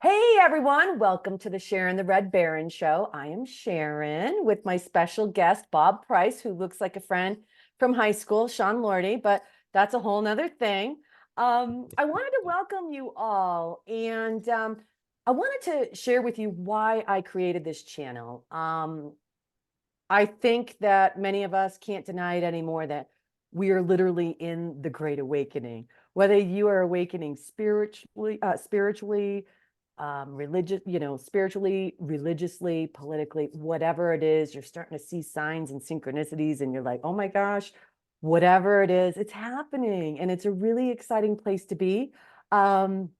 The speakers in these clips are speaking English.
Hey everyone, welcome to the Sharon the Red Baron show. I am Sharon with my special guest, Bob Price, who looks like a friend from high school, Sean Lordy, but that's a whole nother thing. I wanted to welcome you all, and I wanted to share with you why I created this channel. I think that many of us can't deny it anymore that we are literally in the Great Awakening. Whether you are awakening spiritually, religious, spiritually, religiously, politically, whatever it is, you're starting to see signs and synchronicities, and you're like, oh my gosh, whatever it is, it's happening, and it's a really exciting place to be. Um,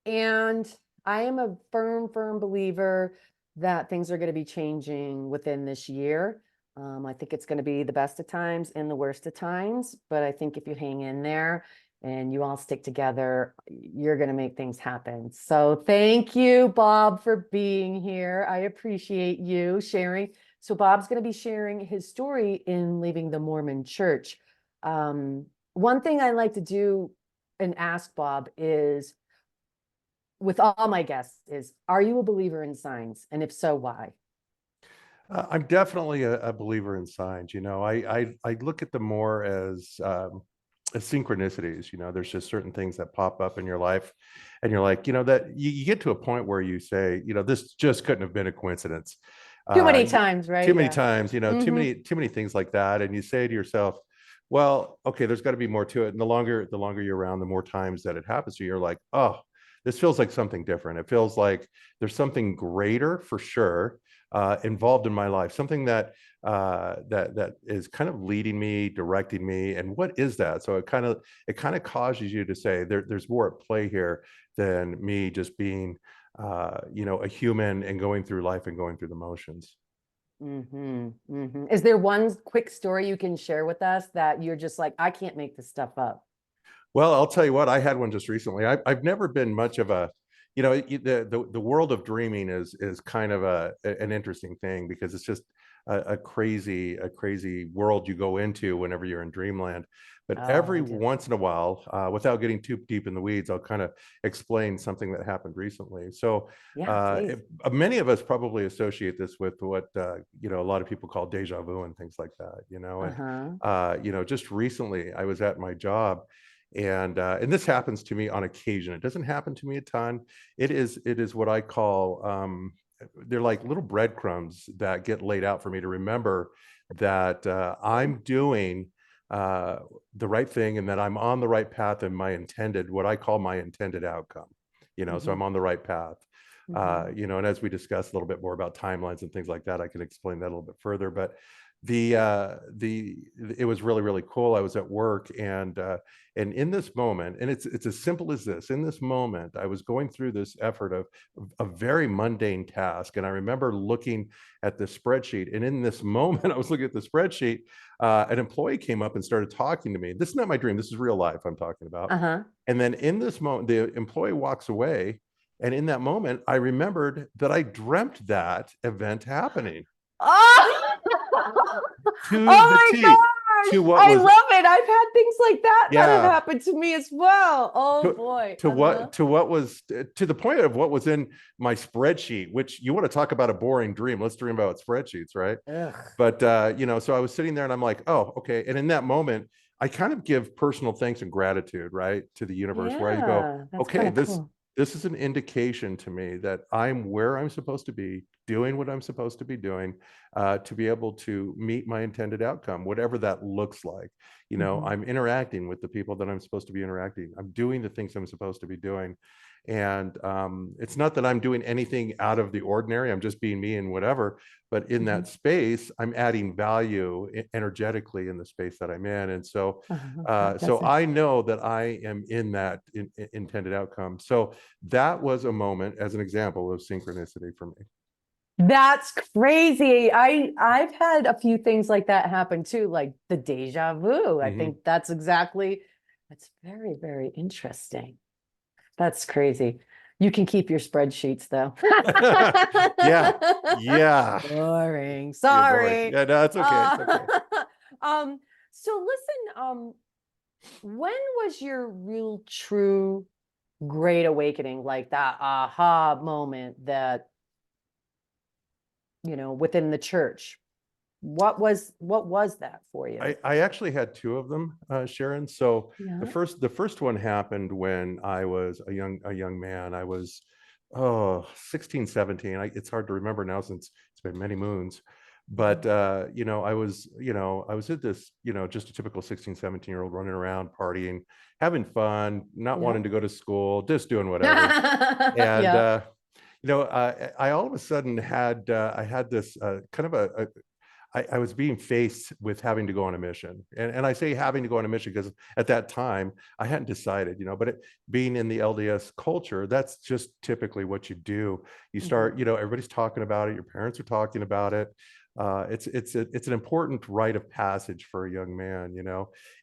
and I am a firm believer that things are going to be changing within this year. I think it's going to be the best of times and the worst of times, but I think if you hang in there and you all stick together, you're going to make things happen. So thank you, Bob, for being here. I appreciate you sharing. So Bob's going to be sharing his story in leaving the Mormon Church. One thing I like to do and ask Bob is, with all my guests, is, are you a believer in signs? And if so, why? I'm definitely a believer in signs. I look at them more as synchronicities. There's just certain things that pop up in your life, and you're like, that you get to a point where you say, this just couldn't have been a coincidence. Too many Y- times, Too right? many Yeah. times, Hmm. too many things like that, and you say to yourself, well, okay, there's got to be more to it. And the longer you're around, the more times that it happens to you, you're like, oh, this feels like something different. It feels like there's something greater for sure involved in my life, something that is kind of leading me, directing me. And what is that? So it kind of causes you to say there's more at play here than me just being a human and going through life and going through the motions. Is there one quick story you can share with us that you're just like, I can't make this stuff up? Well, I'll tell you what, I had one just recently. I've never been much of a, the world of dreaming is kind of an interesting thing because it's just a crazy world you go into whenever you're in dreamland. But Oh, every I do. once in a while, without getting too deep in the weeds, I'll kind of explain something that happened recently. So Yeah, please. many of us probably associate this with what a lot of people call deja vu and things like that. And Uh-huh. just recently I was at my job, and this happens to me on occasion. It doesn't happen to me a ton. It is what I call they're like little breadcrumbs that get laid out for me to remember that I'm doing the right thing and that I'm on the right path and what I call my intended outcome. So Hmm. I'm on the right path. Hmm. And as we discuss a little bit more about timelines and things like that, I can explain that a little bit further. But the it was really, really cool. I was at work, and in this moment, and it's as simple as this. In this moment, I was going through this effort of a very mundane task, and I remember looking at the spreadsheet. And in this moment, I was looking at the spreadsheet. An employee came up and started talking to me. This is not my dream. This is real life I'm talking about. Uh-huh. And then in this moment, the employee walks away. And in that moment, I remembered that I dreamt that event happening Oh, to the oh my T, gosh. to what I was, love it. I've had things like that kind of yeah, happen to me as well. Oh to, boy. to Uh-huh. what was to the point of what was in my spreadsheet, which you want to talk about a boring dream. Let's dream about spreadsheets, right? Ugh. But so I was sitting there and I'm like, oh, okay. And in that moment, I kind of give personal thanks and gratitude, right, to the universe, where I go, Yeah, that's kind okay, of this cool. this is an indication to me that I'm where I'm supposed to be, doing what I'm supposed to be doing, to be able to meet my intended outcome, whatever that looks like. Hmm. I'm interacting with the people that I'm supposed to be interacting. I'm doing the things I'm supposed to be doing. And it's not that I'm doing anything out of the ordinary. I'm just being me and whatever. But in Hmm. that space, I'm adding value energetically in the space that I'm in. And so, Uh-huh. so That's it. I know that I am in that intended outcome. So that was a moment, as an example, of synchronicity for me. That's crazy. I've had a few things like that happen too, like the deja vu. I Mhm. think that's very interesting. That's crazy. You can keep your spreadsheets though. Yeah, yeah, Boring. yeah, boring. Sorry. Yeah, no, it's okay. It's Uh, okay. so listen, when was your real true great awakening, like that aha moment that, within the church? What was that for you? I actually had two of them, Sharon. So Yeah. the first one happened when I was a young man. I was 16, 17. It's hard to remember now since it's been many moons. But I was at this, just a typical 16, 17-year-old running around, partying, having fun, not Yeah. wanting to go to school, just doing whatever. And Yeah. I all of a sudden had I had this kind of I was being faced with having to go on a mission. And I say having to go on a mission because at that time I hadn't decided, but being in the LDS culture, that's just typically what you do. You Mhm. start, everybody's talking about it. Your parents are talking about it. It's an important rite of passage for a young man,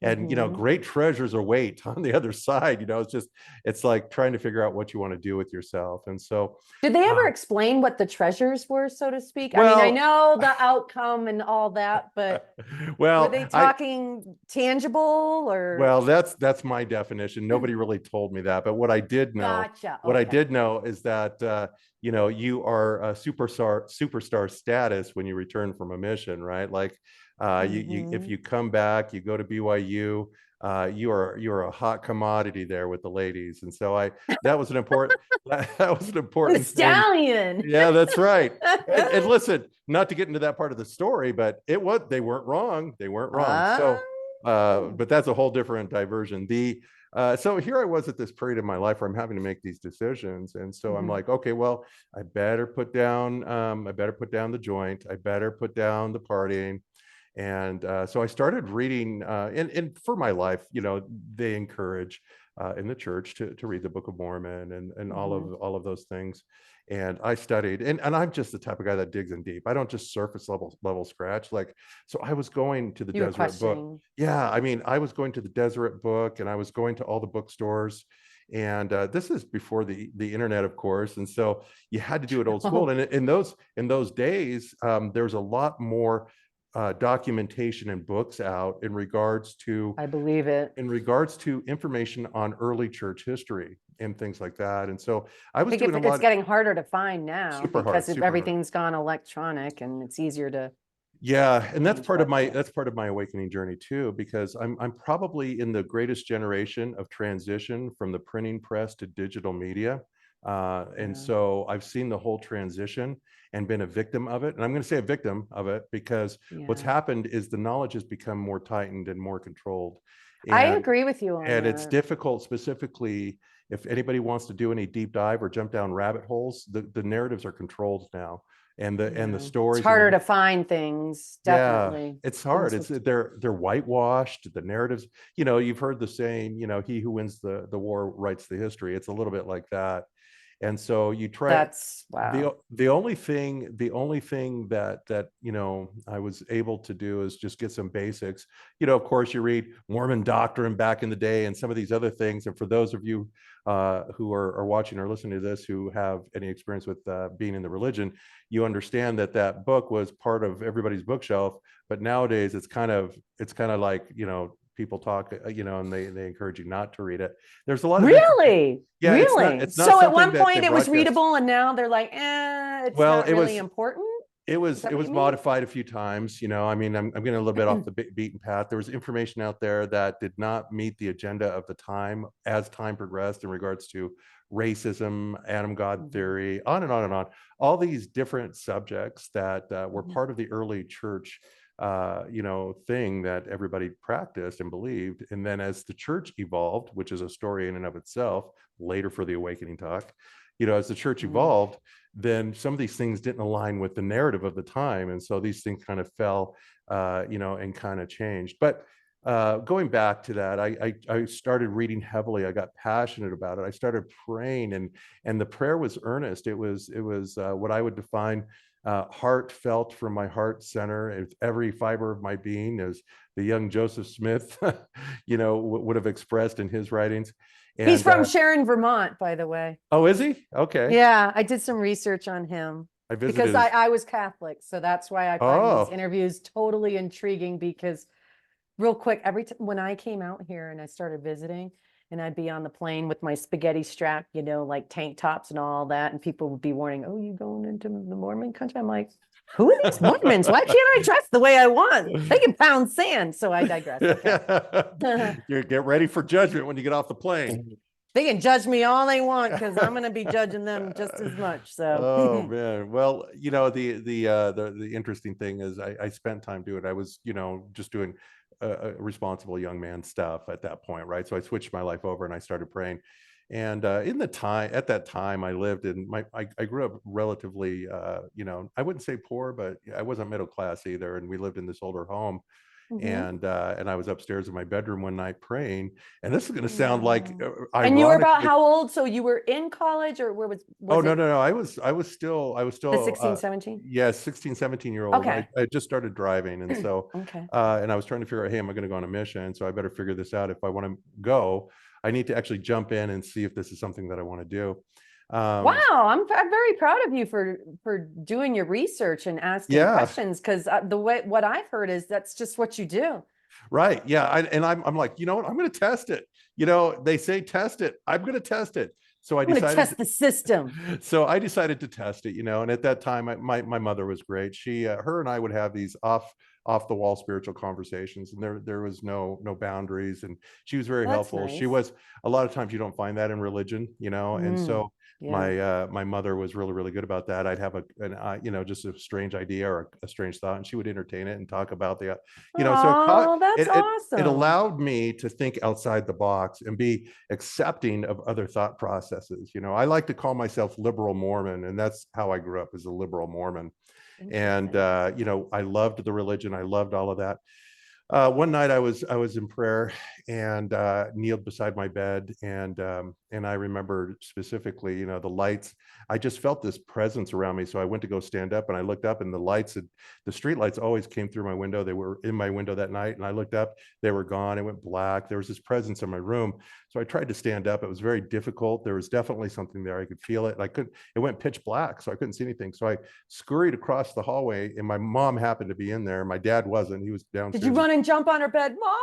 and Mhm. great treasures await on the other side. It's like trying to figure out what you want to do with yourself. And so, Did they ever uh, explain what the treasures were, so to speak? I mean, I well, know the outcome and all that, but were well, they talking tangible or? well, that's my definition. Nobody really told me that, but Gotcha. what I Okay. did know is that you are a superstar status when you return from a mission, right? Like, if Hmm. you come back, you go to BYU, you are a hot commodity there with the ladies, and so I that was an important that was an The important thing. stallion. Yeah, that's right. And listen, not to get into that part of the story, but they weren't wrong. They weren't wrong. So, Oh. but that's a whole different diversion. So here I was at this period of my life where I'm having to make these decisions, and so I'm Mhm. like, okay, well, I better put down the joint. I better put down the partying. And so I started reading, and for my life, they encourage in the church to read the Book of Mormon and Mhm. all of those things. And I studied, and I'm just the type of guy that digs in deep. I don't just surface level scratch. Like, so I was going to the You were Deseret Book. questioning. Yeah, I mean, I was going to the Deseret Book, and I was going to all the bookstores. And this is before the internet, of course, and so you had to do it old school. Oh, And in those days, there's a lot more documentation and books out I believe it. in regards to information on early church history and things like that. And so I I was think doing a it's lot. getting harder to find now Super hard, because if super hard. everything's gone electronic and it's easier to Yeah, and find. But yeah. that's part of my awakening journey too, because I'm probably in the greatest generation of transition from the printing press to digital media. And Yeah. so I've seen the whole transition and been a victim of it. And I'm going to say a victim of it because what's Yeah. happened is the knowledge has become more tightened and more controlled. I And agree with you on it's that. difficult, specifically if anybody wants to do any deep dive or jump down rabbit holes, the narratives are controlled now. And the Yeah. It's stories and harder the to find things, yeah, definitely. it's Things hard. with They're whitewashed. The narratives, you've heard the saying, he who wins the war writes the history. It's a little bit like that. And so you try that's wow. the only thing that I was able to do is just get some basics. Of course, you read Mormon doctrine back in the day and some of these other things. And for those of you who are watching or listening to this who have any experience with being in the religion, you understand that book was part of everybody's bookshelf. But nowadays, it's kind of like people talk, and they encourage you not to read it. There's a lot of information. Really? Yeah, Really? it's not So at something one that they point it was broadcast. readable and now they're like, it's Well, not really important. Is that it what you was mean? modified a few times. I mean, I'm getting a little bit off the beaten path. There was information out there that did not meet the agenda of the time as time progressed in regards to racism, Adam God Mhm. theory, on and on and on. All these different subjects that were Mhm. part of the early church, thing that everybody practiced and believed. And then as the church evolved, which is a story in and of itself, later for the awakening talk, as the church Mhm. evolved, then some of these things didn't align with the narrative of the time. And so these things kind of fell, and kind of changed. But going back to that, I started reading heavily. I got passionate about it. I started praying, and the prayer was earnest. It was what I would define heartfelt from my heart center, with every fiber of my being, as the young Joseph Smith, would have expressed in his writings. He's And from Sharon, Vermont, by the way. oh, is he? Okay, Yeah, I did some research on him I because visited I, his. I was Catholic. So that's why I find these Oh, interviews totally intriguing because real quick, every time when I came out here and I started visiting, and I'd be on the plane with my spaghetti strap, you know, like tank tops and all that. And people would be warning, oh, you going into the Mormon country? I'm like, who are these Mormons? Why can't I dress the way I want? They can pound sand. So I digress. Okay. You get ready for judgment when you get off the plane. They can judge me all they want because I'm going to be judging them just as much. So, oh man, well, you know, the interesting thing is I spent time doing it. I was, you know, just doing responsible young man stuff at that point, right? So I switched my life over and I started praying. And at that time, I lived in I grew up relatively, you know, I wouldn't say poor, but I wasn't middle class either. And we lived in this older home. And I was upstairs in my bedroom one night praying, and this is going to sound like and you were about ironically. how old? So you were in college, or where was Oh, it no. I was still the 16, 17? yeah, 16, 17-year-old. Okay. I just started driving. And so, Okay. and I was trying to figure out, hey, am I going to go on a mission? So I better figure this out. If I want to go, I need to actually jump in and see if this is something that I want to do. Wow, I'm very proud of you for doing your research and asking Yeah. questions, because the way what I've heard is that's just what you do. Right. Yeah. I'm like, you know what? I'm going to test it. You know, they say test it. I'm going to test it. So I'm going to test the system. So I decided to test it, you know, and at that time, my mother was great. She, her and I would have these off the wall spiritual conversations, and there was no boundaries, and she was very That's helpful. nice. She was, a lot of times you don't find that in religion, you know, and so Yeah. my mother was really good about that. I'd have you know, just a strange idea or a strange thought, and she would entertain it and talk about the, you know, so Oh, that's it awesome. allowed me to think outside the box and be accepting of other thought processes. You know, I like to call myself liberal Mormon, and that's how I grew up, as a liberal Mormon. And Interesting. you know, I loved the religion. I loved all of that. One night I was in prayer and kneeled beside my bed, and I remember specifically, you know, the lights. I just felt this presence around me, so I went to go stand up, and I looked up, and the lights, the street lights, always came through my window. They were in my window that night, and I looked up. They were gone. It went black. There was this presence in my room. So I tried to stand up. It was very difficult. There was definitely something there. I could feel it. I couldn't. It went pitch black, so I couldn't see anything. So I scurried across the hallway, and my mom happened to be in there. My dad wasn't. He was downstairs. Did you run and jump on her bed, Mom?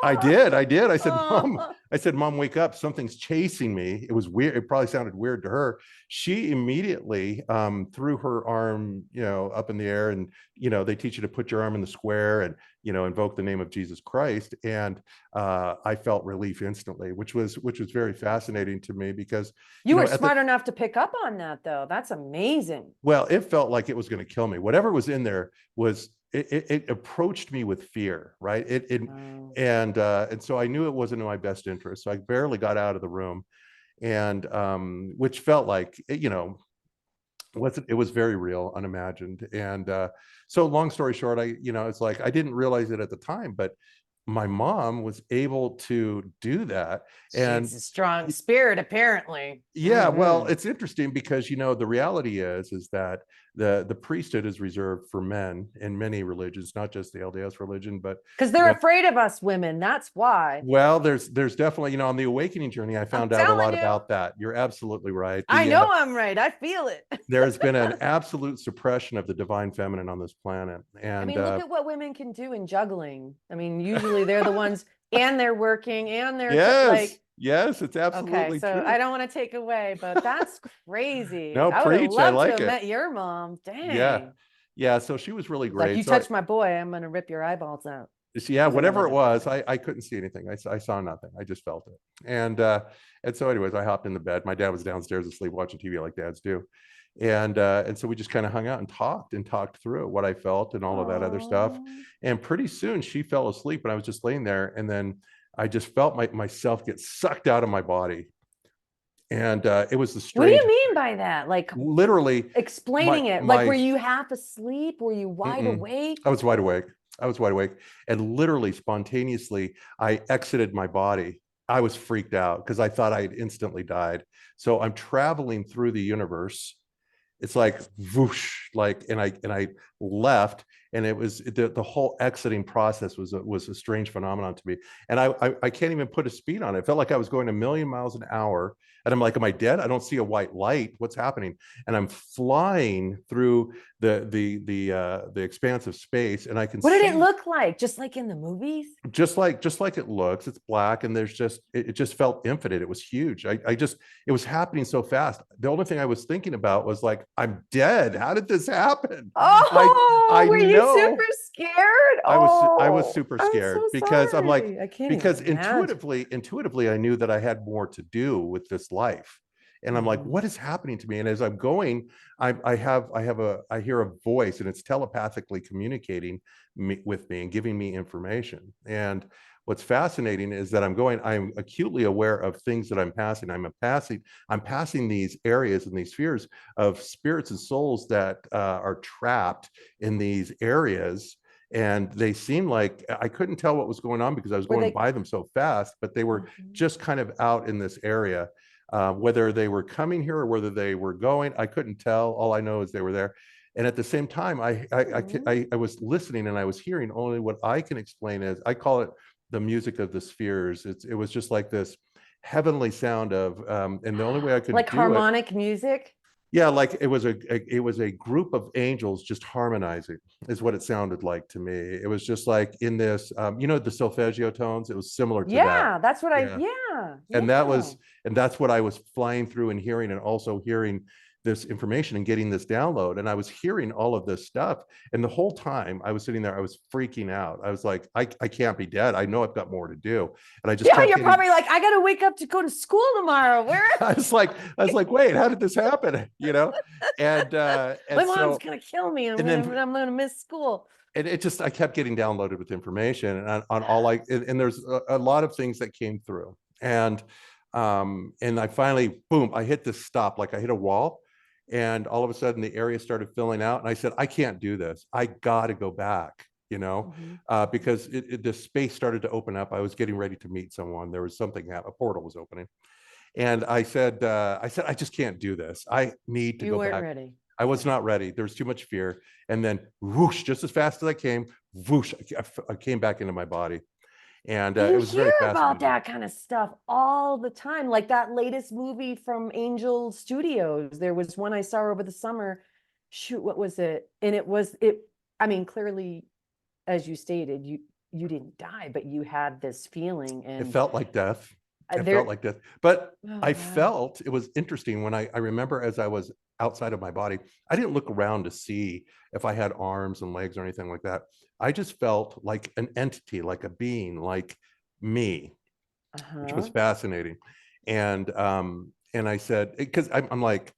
I did. I said, Oh. Mom, wake up. Something's chasing me. It was weird. It probably sounded weird to her. She immediately threw her arm, you know, up in the air, and, you know, they teach you to put your arm in the square and, you know, invoke the name of Jesus Christ. And I felt relief instantly, which was very fascinating to me, because You were smart enough to pick up on that, though. That's amazing. well, it felt like it was going to kill me. Whatever was in there was, it approached me with fear, right? And so I knew it wasn't in my best interest. So I barely got out of the room, and which felt like, you know, it was very real, unimagined. And so long story short, you know, it's like I didn't realize it at the time, but my mom was able to do that. And she's a strong spirit, apparently. yeah, well, it's interesting because, you know, the reality is that the priesthood is reserved for men in many religions, not just the LDS religion, but because they're afraid of us women. That's why. well, there's definitely, you know, on the awakening journey, I found out a lot about that. You're absolutely right. I know I'm right. I feel it. There has been an absolute suppression of the divine feminine on this planet. And I mean, look at what women can do in juggling. I mean, usually they're the ones, and they're working, and they're like. Yes, it's absolutely so true. I don't want to take away, but that's crazy. No, I would have preach. I loved like to have it. met your mom. Dang. Yeah. Yeah. So she was really great. Like, you So touch my boy, I'm going to rip your eyeballs out. yeah, whatever it was, I couldn't see anything. I saw nothing. I just felt it. And so anyways, I hopped in the bed. My dad was downstairs asleep watching TV like dads do. And so we just kind of hung out and talked through what I felt and all of that other stuff. And pretty soon she fell asleep, and I was just laying there, and then I just felt myself get sucked out of my body. And it was the strange. What do you mean by that? Like, literally explaining it. Like, were you half asleep? Were you wide awake? I was wide awake. And literally spontaneously, I exited my body. I was freaked out because I thought I had instantly died. So I'm traveling through the universe. It's like whoosh, like, and I left, And it was the whole exiting process was a strange phenomenon to me. And I can't even put a speed on it. It felt like I was going a million miles an hour. And I'm like, am I dead? I don't see a white light. What's happening? And I'm flying through the expanse of space, and I can What did it see look like? Just like in the movies? just like it looks. It's black, and there's just it just felt infinite. It was huge. I just it was happening so fast. The only thing I was thinking about was like, I'm dead. How did this happen? I Oh, I were you super know scared? I was Oh, super I'm scared so because I'm like, sorry. I can't even because imagine. intuitively I knew that I had more to do with this life. And I'm like, Mhm. what is happening to me? And as I'm going, I hear a voice, and it's telepathically communicating with me and giving me information. And what's fascinating is that I'm acutely aware of things that I'm passing. I'm passing these areas and these spheres of spirits and souls that are trapped in these areas. And they seem like I couldn't tell what was going on because I was Were going they? by them so fast, but they were Mhm. just kind of out in this area. Whether they were coming here or whether they were going, I couldn't tell. All I know is they were there. And at the same time, Mhm. I was listening, and I was hearing only what I can explain as I call it the music of the spheres. It was just like this heavenly sound of, and the only way I could Like do it, harmonic music? yeah, like it was a group of angels just harmonizing is what it sounded like to me. It was just like in this, the solfeggio tones. It was similar to that. Yeah, that's what Yeah, yeah, and that yeah. was and that's what I was flying through and hearing, and also hearing this information and getting this download. And I was hearing all of this stuff, and the whole time I was sitting there, I was freaking out. I was like, I can't be dead. I know I've got more to do. And I just Yeah, kept you're getting probably like, I gotta wake up to go to school tomorrow. Where I was like, wait, how did this happen? And my mom's so gonna kill me. and then I'm gonna miss school. and it just I kept getting downloaded with information, and on all like and there's a lot of things that came through. And I finally, boom, I hit this stop, like I hit a wall. And all of a sudden the area started filling out, and I said, I can't do this. I gotta go back, Mhm. because the space started to open up. I was getting ready to meet someone. There was something, a portal was opening. And I said, I just can't do this. I need to You go weren't back. ready. I was Yeah. not ready. There was too much fear. And then whoosh, just as fast as I came, whoosh, I came back into my body. And You it was hear very about fascinating. that kind of stuff all the time. Like that latest movie from Angel Studios. There was one I saw over the summer. Shoot, what was it? And I mean, clearly, as you stated, you didn't die, but you had this feeling It and felt like death. It felt there like death. But oh I wow. felt it was interesting when I remember as I was outside of my body, I didn't look around to see if I had arms and legs or anything like that. I just felt like an entity, like a being, like me, which was Uh-huh. fascinating. And I said, because I'm like,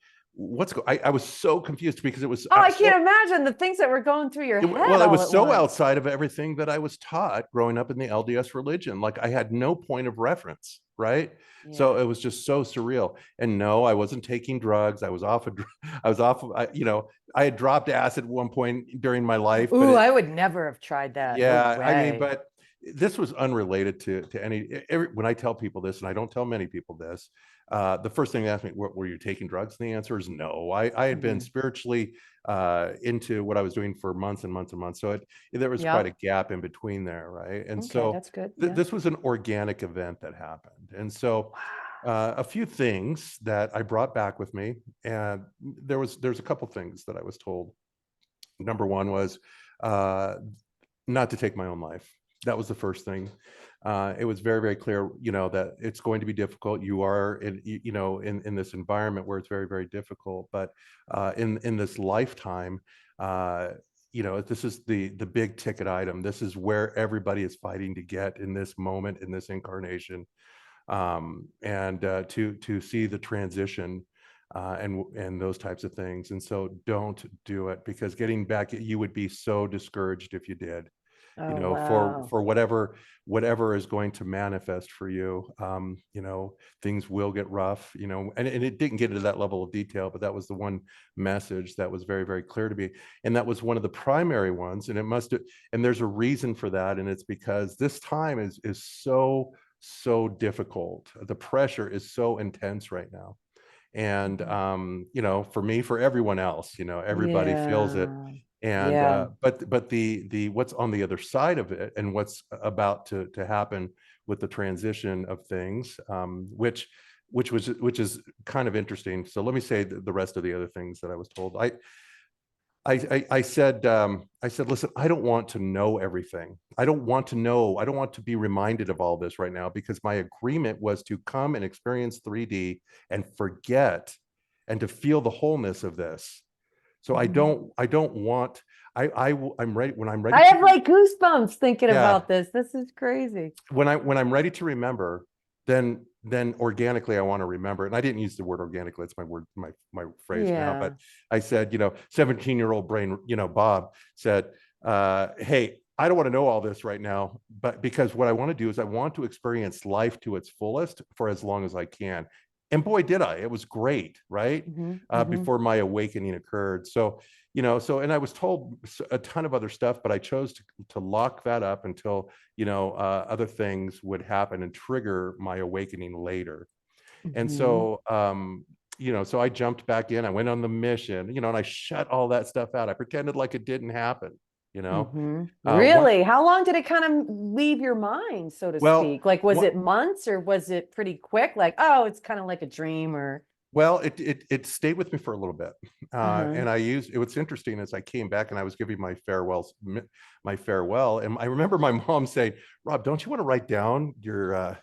I was so confused because it was Oh, I so can't imagine the things that were going through your head well, it all was at so once. outside of everything that I was taught growing up in the LDS religion. Like I had no point of reference, right? So Yeah. it was just so surreal. And no, I wasn't taking drugs. I was off of, I was off of, I had dropped acid at one point during my life, but Ooh, I would never have tried that. No yeah, I mean, way. but this was unrelated to when I tell people this, and I don't tell many people this, the first thing they ask me, were you taking drugs? And the answer is no. I had been Mhm. spiritually into what I was doing for months and months and months. So there was quite a Yep. gap in between there, right? And Okay, so that's good. Yeah. this was an organic event that happened. And so Wow. a few things that I brought back with me, and there's a couple things that I was told. Number one was uh, not to take my own life. That was the first thing. It was very, very clear, that it's going to be difficult. You are in this environment where it's very, very difficult. But in this lifetime, uh, this is the big ticket item. This is where everybody is fighting to get in this moment, in this incarnation, and to see the transition, and those types of things. And so don't do it, because getting back, you would be so discouraged if you did, Oh, for wow. whatever is going to manifest for you. Things will get rough, and it didn't get into that level of detail, but that was the one message that was very, very clear to me. And that was one of the primary ones. And there's a reason for that. And it's because this time is so difficult. The pressure is so intense right now. And Mhm. for me, for everyone else, everybody feels it. Yeah. And Yeah. but the what's on the other side of it, and what's about to happen with the transition of things, which is kind of interesting. So let me say the rest of the other things that I was told. I said, listen, I don't want to know everything. I don't want to know. I don't want to be reminded of all this right now, because my agreement was to come and experience 3D and forget, and to feel the wholeness of this. So Mhm. I don't want, I'm ready when I'm ready I to, have like goosebumps thinking yeah, about this. This is crazy. when I'm ready to remember, then organically I want to remember. And I didn't use the word organically, it's my word, my phrase now. But Yeah. I said, 17-year-old brain, Bob said, hey, I don't want to know all this right now, but because what I want to do is I want to experience life to its fullest for as long as I can. And boy, did I. It was great, right? Hmm. Hmm. Before my awakening occurred. So, and I was told a ton of other stuff, but I chose to lock that up until other things would happen and trigger my awakening later. And Hmm. so, so I jumped back in, I went on the mission, and I shut all that stuff out. I pretended like it didn't happen, you know. Hmm. One, Really? How long did it kind of leave your mind, so to well, speak? Like, was one, it months or was it pretty quick? Like, oh, it's kind of like a dream or, well, it stayed with me for a little bit, uh-huh. and I used it. What's interesting is I came back and I was giving my farewell, and I remember my mom saying, "Rob, don't you want to write down your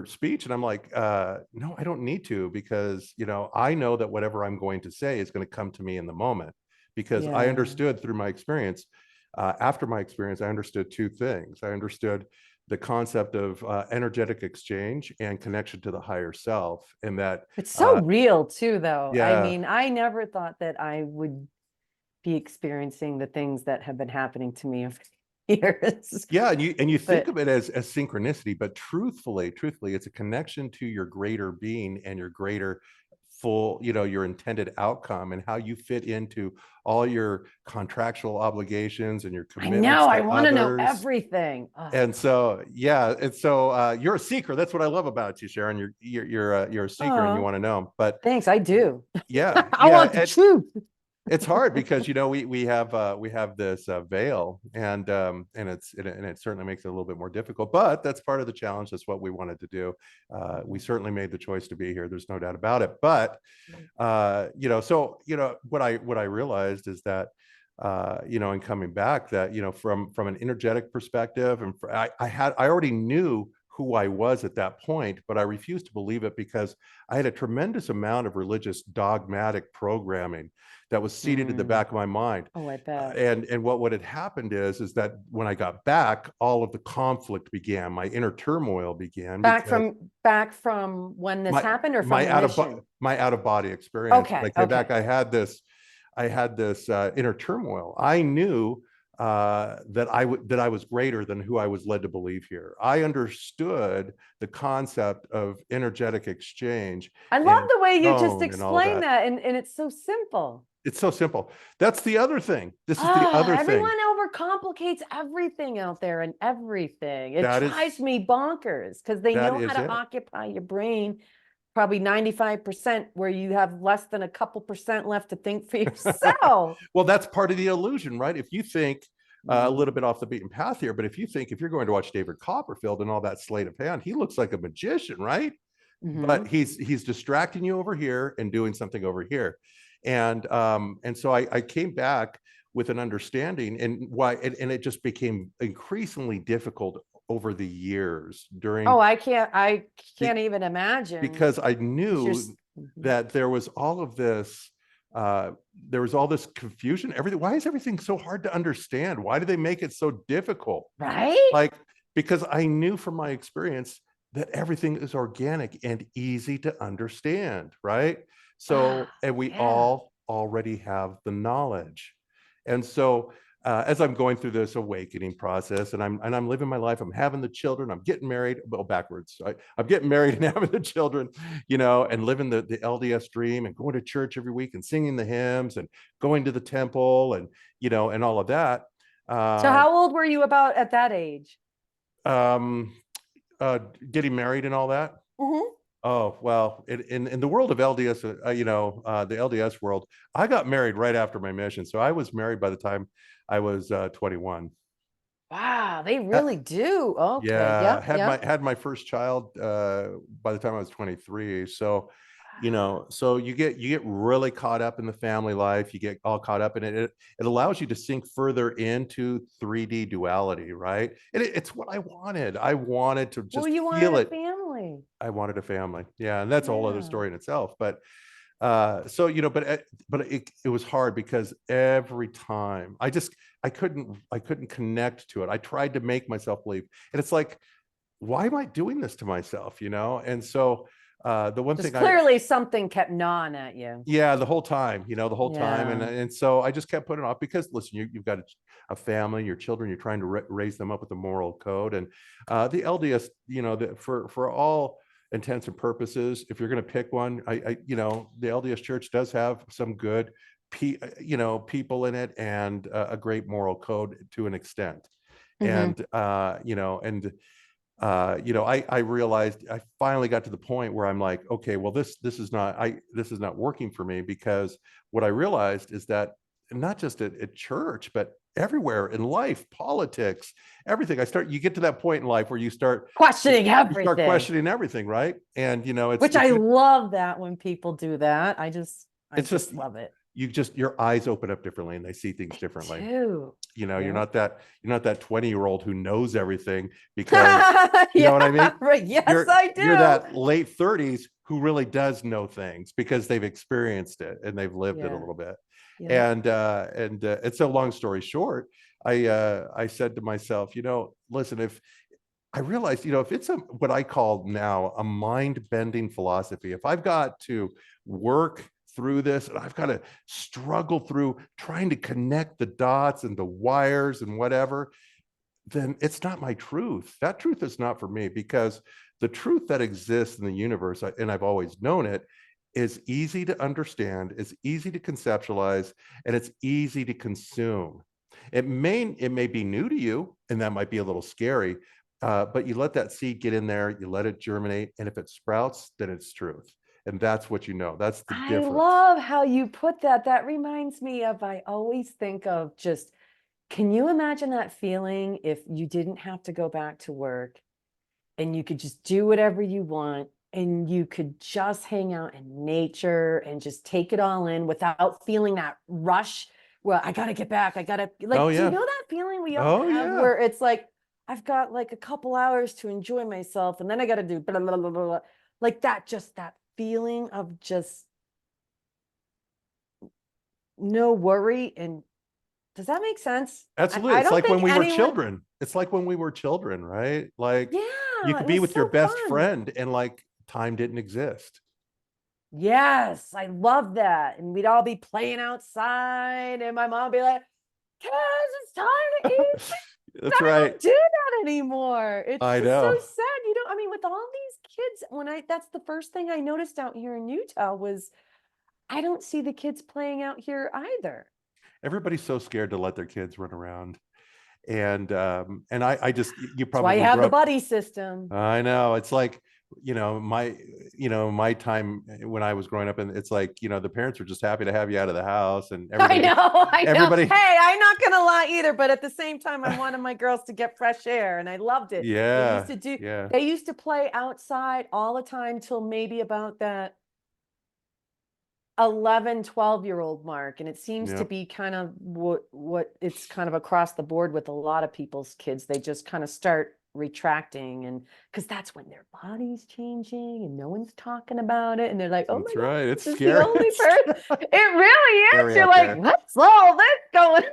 speech?" And I'm like, no, I don't need to, because I know that whatever I'm going to say is going to come to me in the moment, because I Yeah. understood through my experience. After my experience, I understood two things. I understood the concept of energetic exchange and connection to the higher self, and that It's so uh, real too, though. I yeah, mean, I never thought that I would be experiencing the things that have been happening to me over the years. yeah, and you think But of it as synchronicity, but truthfully, it's a connection to your greater being and your greater full, your intended outcome, and how you fit into all your contractual obligations and your I commitments know, I to want to know others. everything. Ugh. And so, yeah, and so you're a seeker. That's what I love about you, Sharon. You're a seeker, and you Oh, want to know. But thanks. I do. yeah, I yeah, want the truth. it's hard because we have this veil, and it certainly makes it a little bit more difficult, but that's part of the challenge. That's what we wanted to do. We certainly made the choice to be here, there's no doubt about it. But so what I realized is that in coming back, that from an energetic perspective, and I already knew who I was at that point, but I refused to believe it, because I had a tremendous amount of religious dogmatic programming that was seated in the Mm. back of my mind. Oh, I bet. And what had happened is that when I got back, all of the conflict began, my inner turmoil began, because Back from when this my happened or from the mission? my out of body experience. When I Okay, came back, okay. I had this inner turmoil. I knew that I was greater than who I was led to believe here. I understood the concept of energetic exchange I love and the way you just tone and all of explained that. that, and it's so simple. It's so simple. That's the other thing. This is the Ah, other everyone thing. overcomplicates everything out there and everything. It That drives is me bonkers because they that know how is to it. occupy your brain probably 95% where you have less than a couple percent left to think for yourself. Well, that's part of the illusion, right? If you think a Mm-hmm. little bit off the beaten path here, but if you're going to watch David Copperfield and all that sleight of hand, he looks like a magician, right? But Mm-hmm. he's distracting you over here and doing something over here. And so I came back with an understanding, and and it just became increasingly difficult over the years Oh, during I can't even imagine because I because you're knew mhm. that uh, there was all this confusion. Everything. Why is everything so hard to understand? Why do they make it so difficult? Right? Like, because I knew from my experience that everything is organic and easy to understand, right? Ah, So, and we yeah. all already have the knowledge. And so, as I'm going through this awakening process, and I'm living my life, I'm having the children, I'm getting married, well, backwards. I'm getting married and having the children, and living the LDS dream, and going to church every week and singing the hymns and going to the temple, and and all of that. So Uh, how old were you about at that age? um, uh, Getting married and all that. Mm-hmm. Oh, well, in the world of LDS, the LDS world, I got married right after my mission. So I was married by the time I was 21. Wow, they Ha- really do. Okay. Yeah, Yep. Yep. had my first child by the time I was 23. So, so you get really caught up in the family life. You get all caught up in it. It allows you to sink further into 3D duality, right? And it's what I wanted. I wanted to Well, just you wanted feel a it. family. I wanted a family. Yeah, and that's a whole other Yeah. story in itself. But so but it was hard because every time I couldn't connect to it. I tried to make myself believe, and it's like, why am I doing this to myself, and so the one Just thing I clearly something kept gnawing at you. yeah, the whole time, the whole time. Yeah. And so I just kept putting it off because listen, you've got a family, your children, you're trying to raise them up with the moral code. And the LDS, for all intents and purposes, if you're going to pick one, the LDS church does have some good, people in it, and a great moral code to an extent. Hmm. And, I realized I finally got to the point where I'm like, okay, well, this is not working for me, because what I realized is that not just at church, but everywhere in life, politics, everything. You get to that point in life where Questioning you start everything, questioning everything, right? And which I love that when people do that. I it's just just love it. your eyes open up differently and they see things Me differently. too. You're Yep. not that 20-year-old who knows everything, because you know what I Yeah, mean? right. Yes, I You're do. that late 30s who really does know things because they've experienced it and they've lived it a Yeah. little bit. Yep. And so long story short, I said to myself, listen, if I realized, if it's what I call now a mind bending philosophy, if I've got to work through this and I've got to struggle through trying to connect the dots and the wires and whatever, then it's not my truth. That truth is not for me, because the truth that exists in the universe, and I've always known it, is easy to understand, is easy to conceptualize, and it's easy to consume. It may be new to you, and that might be a little scary, but you let that seed get in there, you let it germinate, and if it sprouts, then it's truth. And that's what That's the I difference. love how you put that. That reminds me of, I always think of just, can you imagine that feeling if you didn't have to go back to work and you could just do whatever you want and you could just hang out in nature and just take it all in without feeling that rush? Well, I got to get back. I got to, Oh like, do you yeah. know that feeling we all Oh have yeah. where it's like, I've got like a couple hours to enjoy myself and then I got to do blah, blah, blah, blah, blah. Like that, just that feeling of just no worry. And does that make sense? Absolutely. I It's don't like when think we were anyone, children. It's like when we were children, right? Like you yeah, could it be was with your so best fun. friend and like time didn't exist. Yes, I love that. And we'd all be playing outside, and my mom would be like, "Kids, it's time to eat." That's I right. don't do that anymore. It's I just so know. sad. I mean, with all these kids, that's the first thing I noticed out here in Utah was I don't see the kids playing out here either. Everybody's so scared to let their kids run around. And I just you That's why you probably have grew the up. buddy system. I know. It's like, my time when I was growing up, and it's like, the parents are just happy to have you out of the house, and I know, I know. everybody, Hey, I'm not gonna lie either, but at the same time, I wanted my girls to get fresh air, and I loved it. yeah, yeah, They used to play outside all the time till maybe about that 11, 12-year-old mark. And it seems to yeah. be kind of what it's kind of across the board with a lot of people's kids. They just kind of start retracting, and because that's when their body's changing and no one's talking about it. And they're like, oh my That's God, right. It's this is the scary. only It's person. It really is. scary You're out like, there. what's all this going?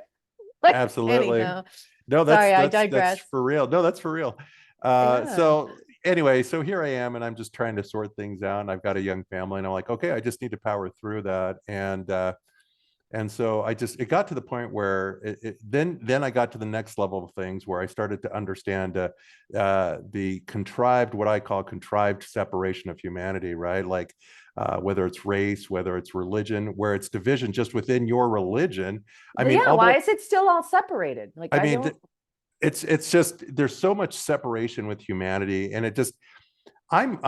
Like, Absolutely. anyhow, No, sorry, I that's digress. for real. No, that's for real. Yeah. So anyway, so here I am, and I'm just trying to sort things out. And I've got a young family, and I'm like, okay, I just need to power through that. And so it got to the point where then I got to the next level of things where I started to understand the what I call contrived separation of humanity, right? Like whether it's race, whether it's religion, where it's division just within your religion. I mean, Yeah, why although is it still all separated? Like, I I mean, don't. it's just there's so much separation with humanity, and it just I'm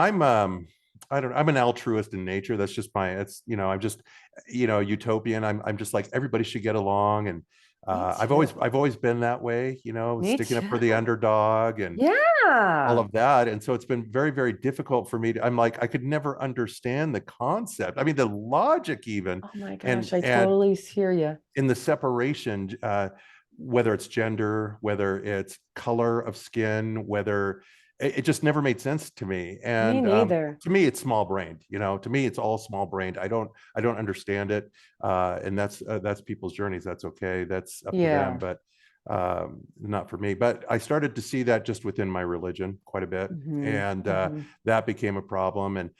I don't, I'm an altruist in nature. That's just my, it's, I'm just, utopian. I'm just like, everybody should get along. And Me I've too. always been that way, Me sticking up for the too. underdog and all Yeah. of that. And so it's been very, very difficult for me to, I'm like, I could never understand the concept. I mean, the logic even, Oh my and gosh, I totally hear you. in the separation, whether it's gender, whether it's color of skin, whether it just never made sense to me. Me And neither. to me, it's small brained. To me, it's all small brained. I don't understand it, and that's people's journeys. That's okay. That's up to them, Yeah. but not for me. But I started to see that just within my religion quite a bit, Hmm. and Hmm. that became a problem. And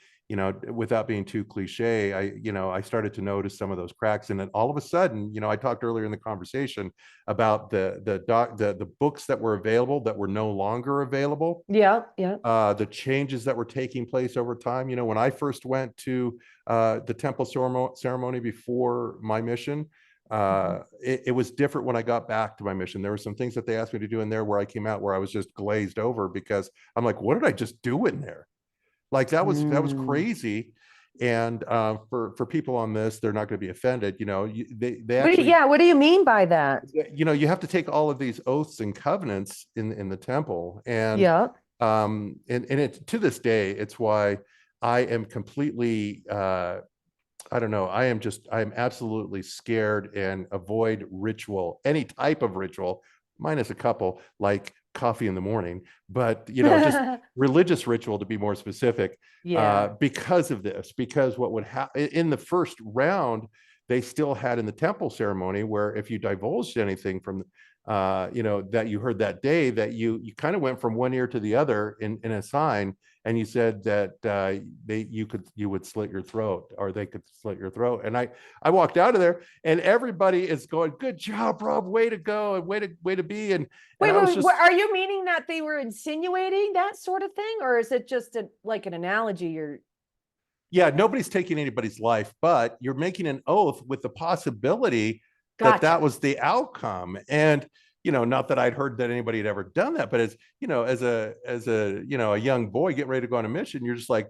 without being too cliche, I started to notice some of those cracks. And then all of a sudden, I talked earlier in the conversation about the books that were available that were no longer available, Yeah. Yeah. the changes that were taking place over time. When I first went to the temple ceremony before my mission, Mhm. it was different when I got back to my mission. There were some things that they asked me to do in there where I came out where I was just glazed over because I'm like, what did I just do in there? Like that was Mm. crazy. And for people on this, they're not going to be offended. They actually, Yeah, what do you mean by that? you have to take all of these oaths and covenants in the temple, and Yeah. it to this day, it's why I am completely I don't know. I'm absolutely scared and avoid ritual, any type of ritual, minus a couple like coffee in the morning, but just religious ritual to be more specific, Yeah. because of this. Because what would happen in the first round, they still had in the temple ceremony where if you divulged anything from, that you heard that day, that you kind of went from one ear to the other in a sign, and you said that you would slit your throat, or they could slit your throat. And I walked out of there, and everybody is going, "Good job, Rob! Way to go, and way to be!" And Wait, I was wait, wait. just, Are you meaning that they were insinuating that sort of thing? Or is it just like an analogy? You're yeah, nobody's taking anybody's life, but you're making an oath with the possibility that that gotcha. was the outcome. And not that I'd heard that anybody had ever done that, but as a a young boy getting ready to go on a mission, you're just like,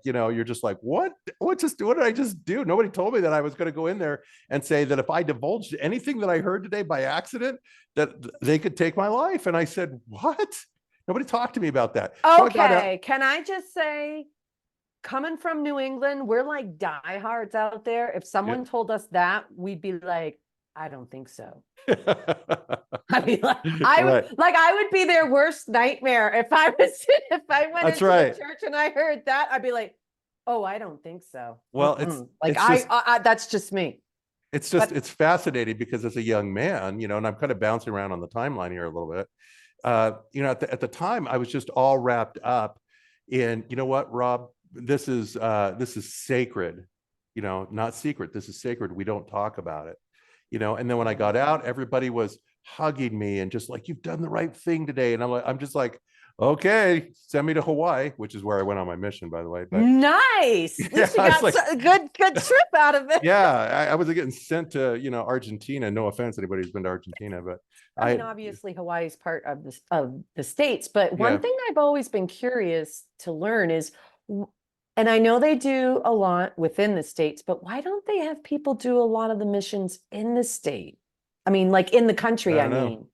what did I just do? Nobody told me that I was going to go in there and say that if I divulged anything that I heard today by accident, that they could take my life. And I said, what? Nobody talked to me about that. So I got out. Okay. Can I just say, coming from New England, we're like diehards out there. If Yeah. someone told us that, we'd be like, I don't think so. I mean, like Right. I would be their worst nightmare if I was if I went That's into the right. church and I heard that. I'd be like, oh, I don't think so. Well, Like it's just that's just me. But it's fascinating because as a young man, and I'm kind of bouncing around on the timeline here a little bit. At the time, I was just all wrapped up in, you know what, Rob, this is sacred, not secret. This is sacred. We don't talk about it, And then when I got out, everybody was hugging me and just like, you've done the right thing today. And I'm just like, okay, send me to Hawaii, which is where I went on my mission, by the way. But nice. At yeah, least you I was got like, a good trip out of it. yeah, I wasn't getting sent to, Argentina. No offense, anybody who's been to Argentina, but I mean, I, obviously Hawaii is part of the states, but one yeah, thing I've always been curious to learn is, and I know they do a lot within the states, but why don't they have people do a lot of the missions in the state? I mean, like in the country, I I don't know. mean.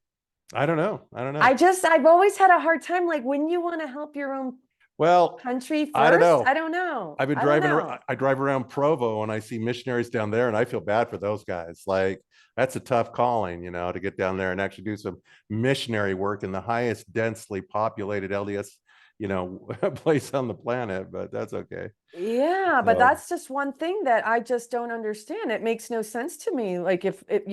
I don't know. I don't know. I've always had a hard time, like, wouldn't you want to help your own Well, country I don't first? I know. don't know. I've been I don't driving around, know. I drive around Provo and I see missionaries down there and I feel bad for those guys. Like that's a tough calling, to get down there and actually do some missionary work in the highest densely populated LDS, place on the planet, but that's okay. Yeah, but So that's just one thing that I just don't understand. It makes no sense to me. Like if it,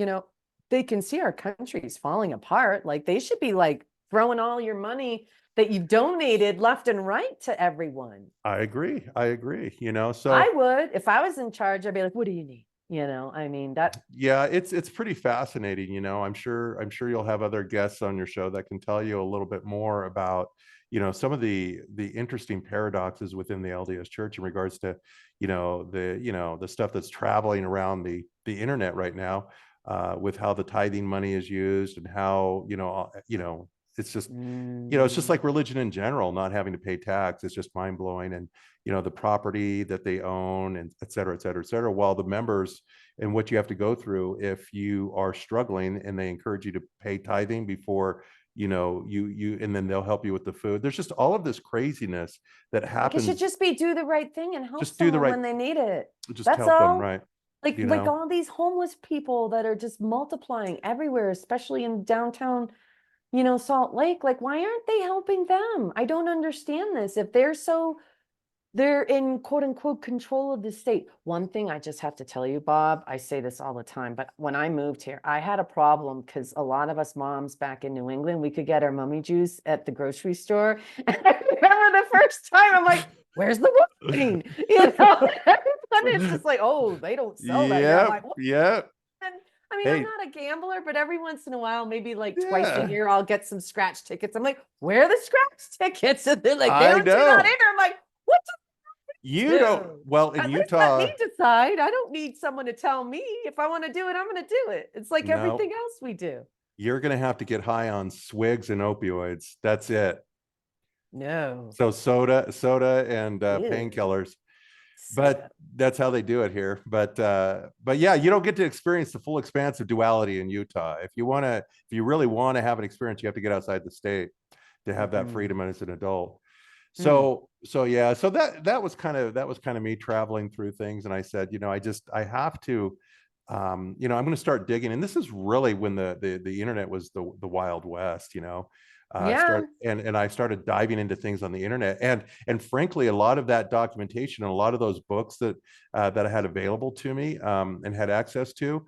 they can see our country's falling apart, like they should be like throwing all your money that you've donated left and right to everyone. I agree. I agree. I So would, if I was in charge, I'd be like, what do you need? I mean, that yeah, it's pretty fascinating. I'm sure you'll have other guests on your show that can tell you a little bit more about, some of the interesting paradoxes within the LDS Church in regards to, the stuff that's traveling around the internet right now, with how the tithing money is used and how, It's just, it's just Mm. like religion in general, not having to pay tax. It's just mind blowing. And, the property that they own, and et cetera, et cetera, et cetera, while the members, and what you have to go through if you are struggling, and they encourage you to pay tithing before, and then they'll help you with the food. There's just all of this craziness that Like it should happens. just be do the right thing and help Just do the someone right, when they need it. just That's help them, all. right? Like You like know? all these homeless people that are just multiplying everywhere, especially in downtown, Salt Lake. Like, why aren't they helping them? I don't understand this. If they're in quote unquote control of the state. One thing I just have to tell you, Bob, I say this all the time, but when I moved here, I had a problem because a lot of us moms back in New England, we could get our mummy juice at the grocery store. And I remember the first time I'm like, where's the wine? Everyone is just like, oh, they don't sell that here. I'm Yep, like, what? yep. And I mean, I'm Hey, not a gambler, but every once in a while, maybe like twice a yeah, year, I'll get some scratch tickets. I'm like, where are the scratch tickets? And they're like, they I don't do that know. either. I'm like, what You don't, do? well, in At least let me Utah, decide. I don't need someone to tell me. If I want to do it, I'm going to do it. It's like no, everything else we do. you're going to have to get high on swigs and opioids. That's it. No. So soda and Ew. painkillers, Soda. but that's how they do it here. But yeah, you don't get to experience the full expanse of duality in Utah. If you really want to have an experience, you have to get outside the state to have that Mm-hmm. freedom as an adult. Mm. So yeah, so that was kind of me traveling through things, and I said, I have to, I'm going to start digging, and this is really when the internet was the Wild West. Yeah. I started diving into things on the internet, and frankly, a lot of that documentation and a lot of those books that I had available to me, and had access to,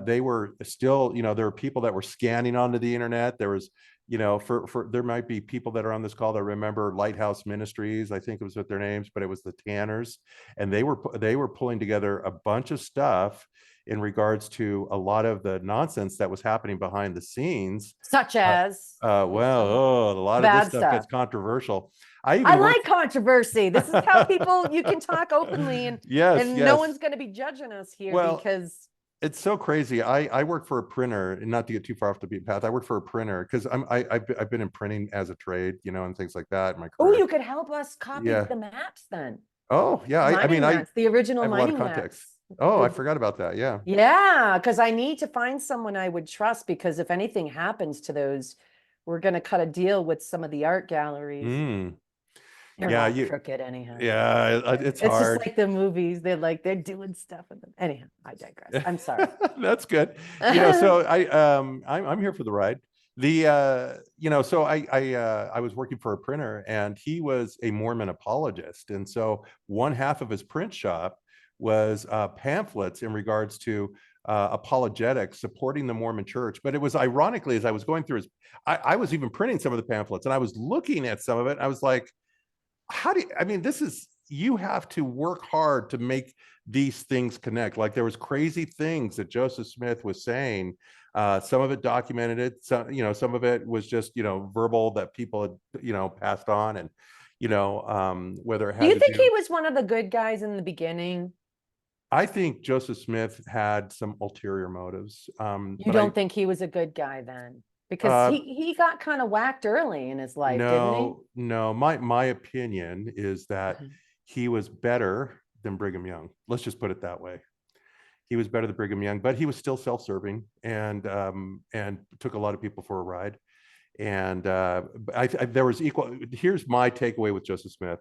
they were still, there were people that were scanning onto the internet. There was, for there might be people that are on this call that remember Lighthouse Ministries, I think it was with their names, but it was the Tanners, and they were pulling together a bunch of stuff in regards to a lot of the nonsense that was happening behind the scenes. Such uh, as well, a lot of this bad stuff gets stuff. controversial. I I even like worked. controversy. This is how people you can talk openly and Yes, and no yes. one's going to be judging us here Well, because it's so crazy. I work for a printer, and not to get too far off the beaten path. I work for a printer because I've been in printing as a trade, and things like that in my oh, career. you could help us copy Yeah. the maps then. Oh, yeah. I mean, Mining maps, the I original have a lot of mining context. maps. Oh, I The forgot about that. Yeah. Yeah, because I need to find someone I would trust because if anything happens to those, we're going to cut a deal with some of the art galleries. Mm. They're Yeah. all crooked anyhow. Yeah. It's It's just hard. like the movies. They're doing stuff with them. Anyhow, I digress. I'm sorry. That's good. So I'm here for the ride. So I was working for a printer, and he was a Mormon apologist. And so one half of his print shop was pamphlets in regards to apologetics, supporting the Mormon Church. But it was ironically, as I was going through I was even printing some of the pamphlets, and I was looking at some of it. I was like, I mean, you have to work hard to make these things connect. Like, there was crazy things that Joseph Smith was saying. Some of it documented it. Some of it was just, verbal that people had, passed on, and, whether it Do had you to think he do. was one of the good guys in the beginning? I think Joseph Smith had some ulterior motives. You But don't think he was a good guy then? Because uh, he got kind of whacked early in his life, didn't he? no, my opinion is that he was better than Brigham Young. Let's just put it that way. He was better than Brigham Young, but he was still self-serving, and took a lot of people for a ride. And there was equal. Here's my takeaway with Joseph Smith,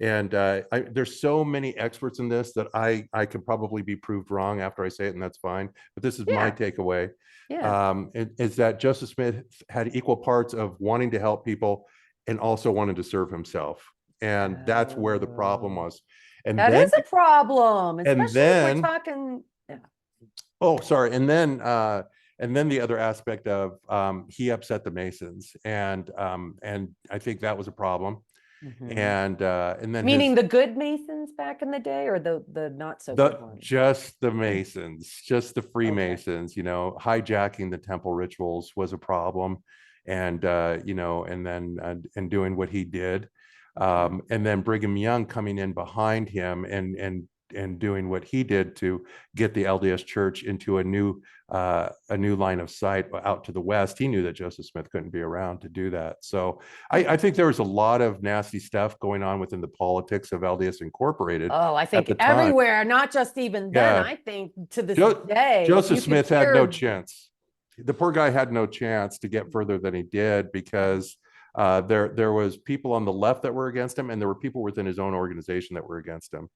and there's so many experts in this that I could probably be proved wrong after I say it, and that's fine. But this is my Yeah, takeaway. yeah. Is that Joseph Smith had equal parts of wanting to help people and also wanted to serve himself, and that's where the problem Oh, was. And that then is a problem, and especially if we're then talking. Yeah. Oh, sorry. And then the other aspect of, he upset the Masons, and I think that was a problem. Mhm. And then Meaning the good Masons back in the day, or the not so good ones? just the Mm. Masons, just the Okay. Freemasons, hijacking the temple rituals was a problem, and doing what he did. Mhm. And then Brigham Young coming in behind him, and doing what he did to get the LDS Church into a new line of sight out to the west. He knew that Joseph Smith couldn't be around to do that. So I think there was a lot of nasty stuff going on within the politics of LDS Incorporated Oh, I at think the time. everywhere, not just even then. Yeah, I think to this day, if Joseph you could Smith had no hear, chance. The poor guy had no chance to get further than he did because there was people on the left that were against him, and there were people within his own organization that were against him.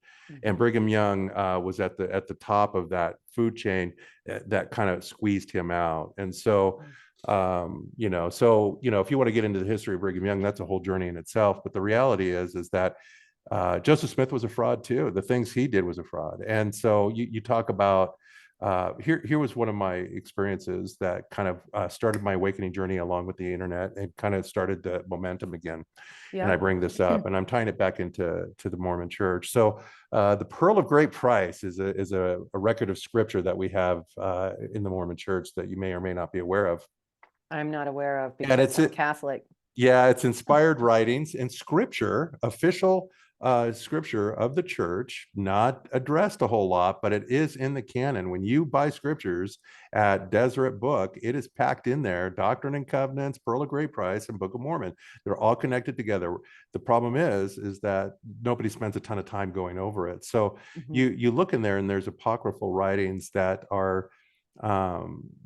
And Brigham Young was at the top of that food chain that kind of squeezed him out. And so, if you want to get into the history of Brigham Young, that's a whole journey in itself. But the reality is that Joseph Smith was a fraud too. The things he did was a fraud. And so you talk about here was one of my experiences that kind of started my awakening journey along with the internet and kind of started the momentum again. And I bring this up and I'm tying it back into the Mormon Church. So the Pearl of Great Price is a record of scripture that we have in the Mormon Church that you may or may not be aware of. I'm not aware of And because I'm Catholic. Yeah, it's inspired writings and scripture, official scripture of the church, not addressed a whole lot, but it is in the canon. When you buy scriptures at Deseret Book, it is packed in there. Doctrine and Covenants, Pearl of Great Price, and Book of Mormon. They're all connected together. The problem is that nobody spends a ton of time going over it. So you look in there and there's apocryphal writings that are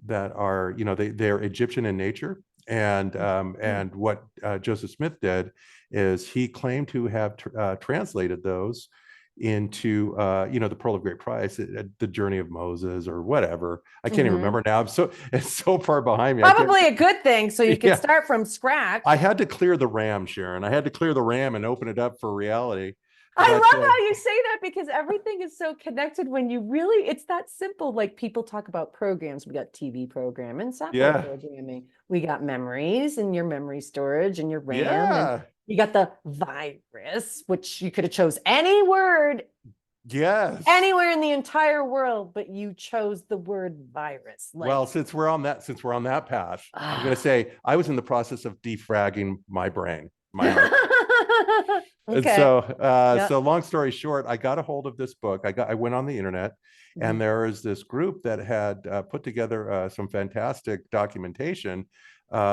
they're Egyptian in nature. And what Joseph Smith did is he claimed to have translated those into the Pearl of Great Price, the Journey of Moses or whatever. I can't even remember now. It's so far behind me. Probably a good thing, so you can start from scratch. I had to clear the RAM, Sharon. I had to clear the RAM and open it up for reality. I love how you say that because everything is so connected when you really, it's that simple. Like people talk about programs. We got TV program and software programming. We got memories and your memory storage and your RAM. And you got the virus, which you could have chose any word. Yes. Anywhere in the entire world, but you chose the word virus. Well, since we're on that path, I'm going to say I was in the process of defragging my brain. And so long story short, I got a hold of this book. I went on the internet and there is this group that had put together some fantastic documentation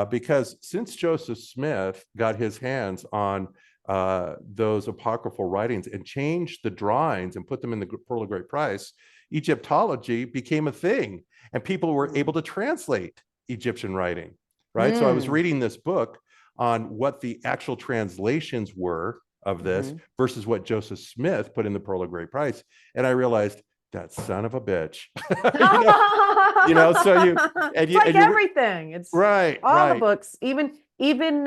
because since Joseph Smith got his hands on those apocryphal writings and changed the drawings and put them in the Pearl of Great Price, Egyptology became a thing and people were able to translate Egyptian writing, right? So I was reading this book on what the actual translations were of this versus what Joseph Smith put in the Pearl of Great Price. And I realized that son of a bitch. Everything. It's all the books, even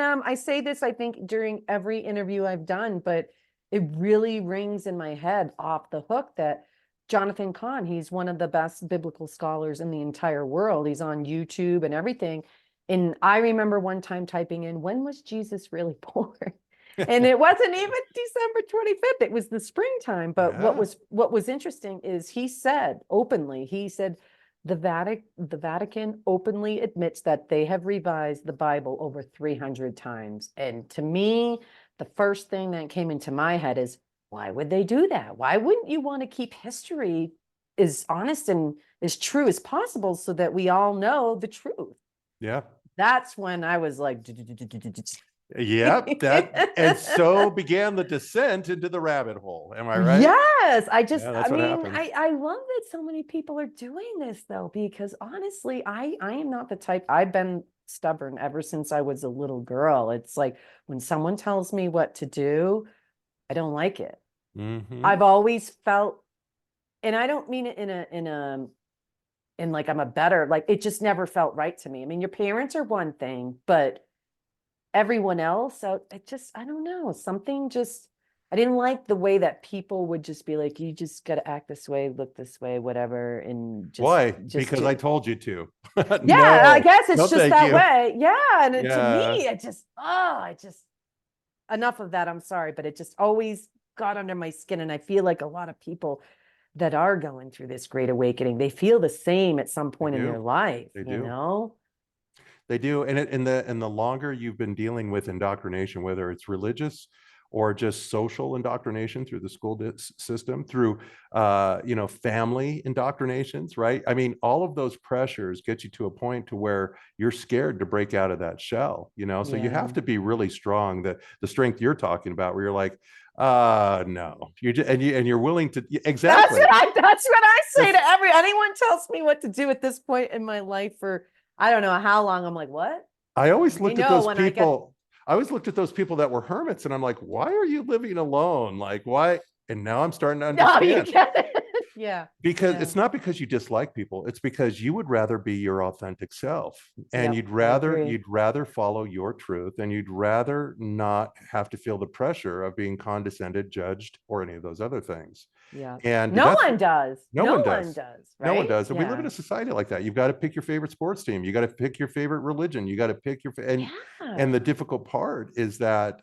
I say this, I think during every interview I've done, but it really rings in my head off the hook that Jonathan Cahn, he's one of the best biblical scholars in the entire world. He's on YouTube and everything. And I remember one time typing in, when was Jesus really born? And it wasn't even December 25th. It was the springtime. But what was interesting is he said openly, the Vatican openly admits that they have revised the Bible over 300 times. And to me, the first thing that came into my head is, why would they do that? Why wouldn't you want to keep history as honest and as true as possible so that we all know the truth? Yeah. That's when I was like, yep, and so began the descent into the rabbit hole. Am I right? Yes. I love that so many people are doing this though, because honestly, I am not the type. I've been stubborn ever since I was a little girl. It's like when someone tells me what to do, I don't like it. I've always felt, and I don't mean it in like I'm a better, like it just never felt right to me. I mean, your parents are one thing, but everyone else, I don't know, I didn't like the way that people would just be like, you just got to act this way, look this way, whatever. And why? Because I told you to. Yeah, I guess it's just that way. Yeah. And to me, I just, enough of that. I'm sorry, but it just always got under my skin. And I feel like a lot of people that are going through this great awakening, they feel the same at some point in their life, you know? They do. And the longer you've been dealing with indoctrination, whether it's religious or just social indoctrination through the school system, through family indoctrinations, right? I mean, all of those pressures get you to a point to where you're scared to break out of that shell, so you Yeah. have to be really strong. The strength you're talking about, where you're like, no, you're just, and you're willing to, exactly. That's what I say That's, to anyone tells me what to do at this point in my life for I don't know how long. I'm like, what? I always They looked at know those when I get people. I always looked at those people that were hermits, and I'm like, why are you living alone? Like, why? And now I'm starting to no, you understand, get it. Yeah. because Yeah. it's not because you dislike people. It's because you would rather be your authentic self, and Yep. you'd I rather agree. you'd rather follow your truth, and you'd rather not have to feel the pressure of being condescended, judged, or any of those other things. Yeah. And No that's one does. no No one one does. does. No one Right. does. And we live in Yeah. a society like that. You've got to pick your favorite sports team. You got to pick your favorite religion. You got to pick your and Yeah. the difficult part is that,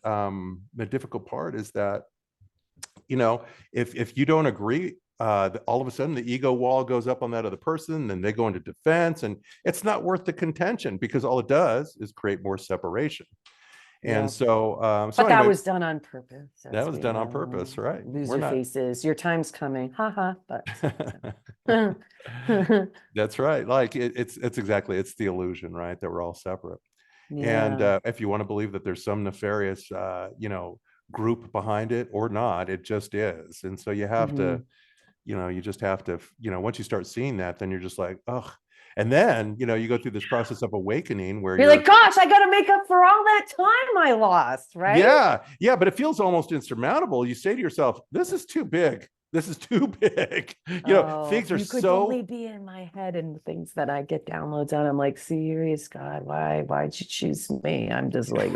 you know, if you don't agree, all of a sudden the ego wall goes up on that other person, then they go into defense, and it's not worth the contention, because all it does is create more separation. And Yeah. so But that anyway, was done on purpose, that as was we done on know. purpose, right? We're Loser not. faces. Your time's coming. Ha ha. But so. That's right. Like it's exactly, it's the illusion, right? That we're all separate. And Yeah. if you want to believe that there's some nefarious, group behind it or not, it just is. And so you have to, Hmm. you just have to, once you start seeing that, then you're just like, oh. And then, you go through this process of awakening where You're like, you're, gosh, I got to make up for all that time I lost, right? yeah, yeah, but it feels almost insurmountable. You say to yourself, this is too big. This is too big. Oh, if Things are you could only so, be in my head and the things that I get downloads on. I'm like, serious God, why'd you choose me? I'm just like,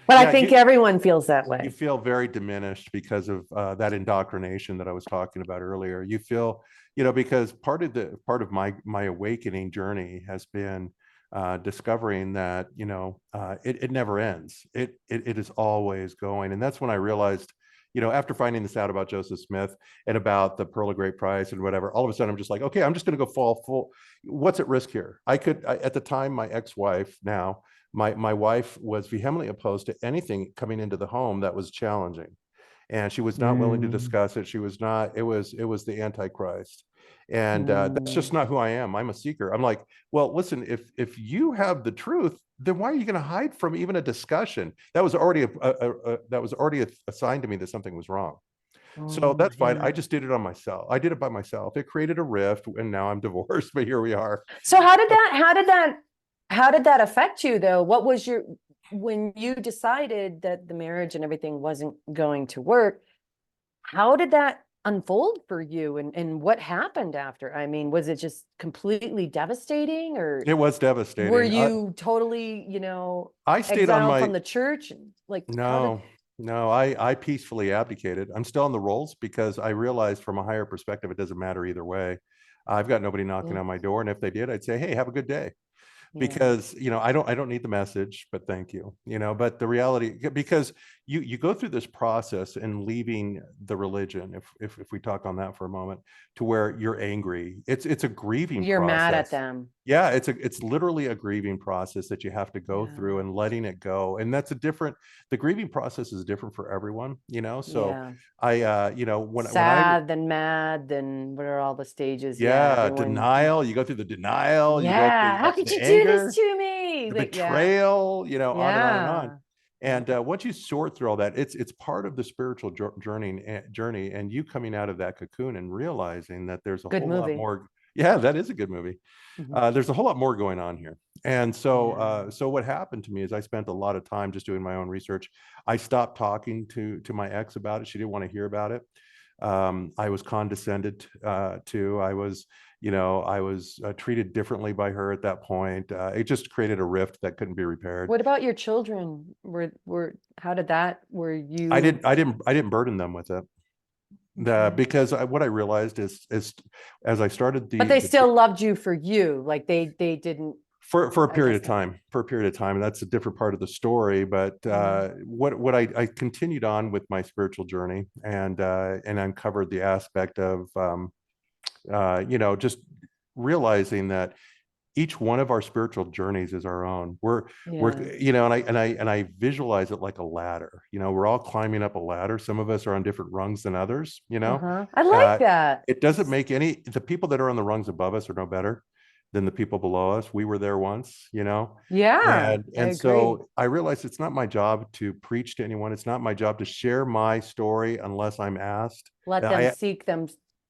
but I yeah, think you, everyone feels that you way. feel very diminished because of that indoctrination that I was talking about earlier. You feel, because part of my awakening journey has been discovering that it never ends. It is always going, and that's when I realized. After finding this out about Joseph Smith and about the Pearl of Great Price and whatever, all of a sudden I'm just like, okay, I'm just going to go fall full. What's at risk here? At the time, my ex-wife, now my wife, was vehemently opposed to anything coming into the home that was challenging, and she was not willing to Mm, discuss it. She was not. It was the Antichrist, and that's mm. just not who I am. I'm a seeker. I'm like, well, listen, if you have the truth, then why are you going to hide from even a discussion that was already assigned to me that something was wrong? So Oh, that's fine. I yeah. just did it on myself. I did it by myself. It created a rift, and now I'm divorced. But here we are. So how did that affect you though? What was your when you decided that the marriage and everything wasn't going to work, how did that unfold for you and what happened after? I mean, was it just completely devastating or It was were devastating. you totally, I stayed on exiled from my the church? Like how did No, no, I peacefully abdicated. I'm still on the rolls because I realized from a higher perspective, it doesn't matter either way. I've got nobody knocking yeah, on my door. And if they did, I'd say, hey, have a good day, yeah. because I don't need the message, but thank you. But the reality, because you go through this process in leaving the religion, if we talk on that for a moment, to where you're angry. It's a grieving You're mad at process. them. Yeah, it's literally a grieving process that you have to go through, Yeah. and letting it go. And that's a different, the grieving process is different for everyone. So Yeah. I when I Sad, then mad, then what are all the stages? Yeah, yeah, everyone. denial, you go through the denial, you go through Yeah, how could the you do this anger, to me? the Like, yeah, betrayal, on and on and on. yeah, yeah. And once you sort through all that, it's part of the spiritual journey, and you coming out of that cocoon and realizing that there's a Good whole lot movie. more. Yeah, that is a good movie. Mhm. There's a whole lot more going on here. And so Yeah. so what happened to me is I spent a lot of time just doing my own research. I stopped talking to my ex about it. She didn't want to hear about it. I was condescended to. I was treated differently by her at that point. It just created a rift that couldn't be repaired. What about your children? How did that, were I you, didn't I didn't I didn't burden them with it. okay. Because what I realized is as I started But they still loved you for you. Like they didn't, for a I period guess of not. time, and that's a different part of the story. But Mm. what I continued on with my spiritual journey, and uncovered the aspect of just realizing that each one of our spiritual journeys is our own. We're, Yeah. and I visualize it like a ladder. We're all climbing up a ladder. Some of us are on different rungs than others. Uh-huh. I like Uh, that. it doesn't make the people that are on the rungs above us are no better than the people below us. We were there once, Yeah, and I and agree. so I realized it's not my job to preach to anyone. It's not my job to share my story unless I'm asked. Let them I seek them,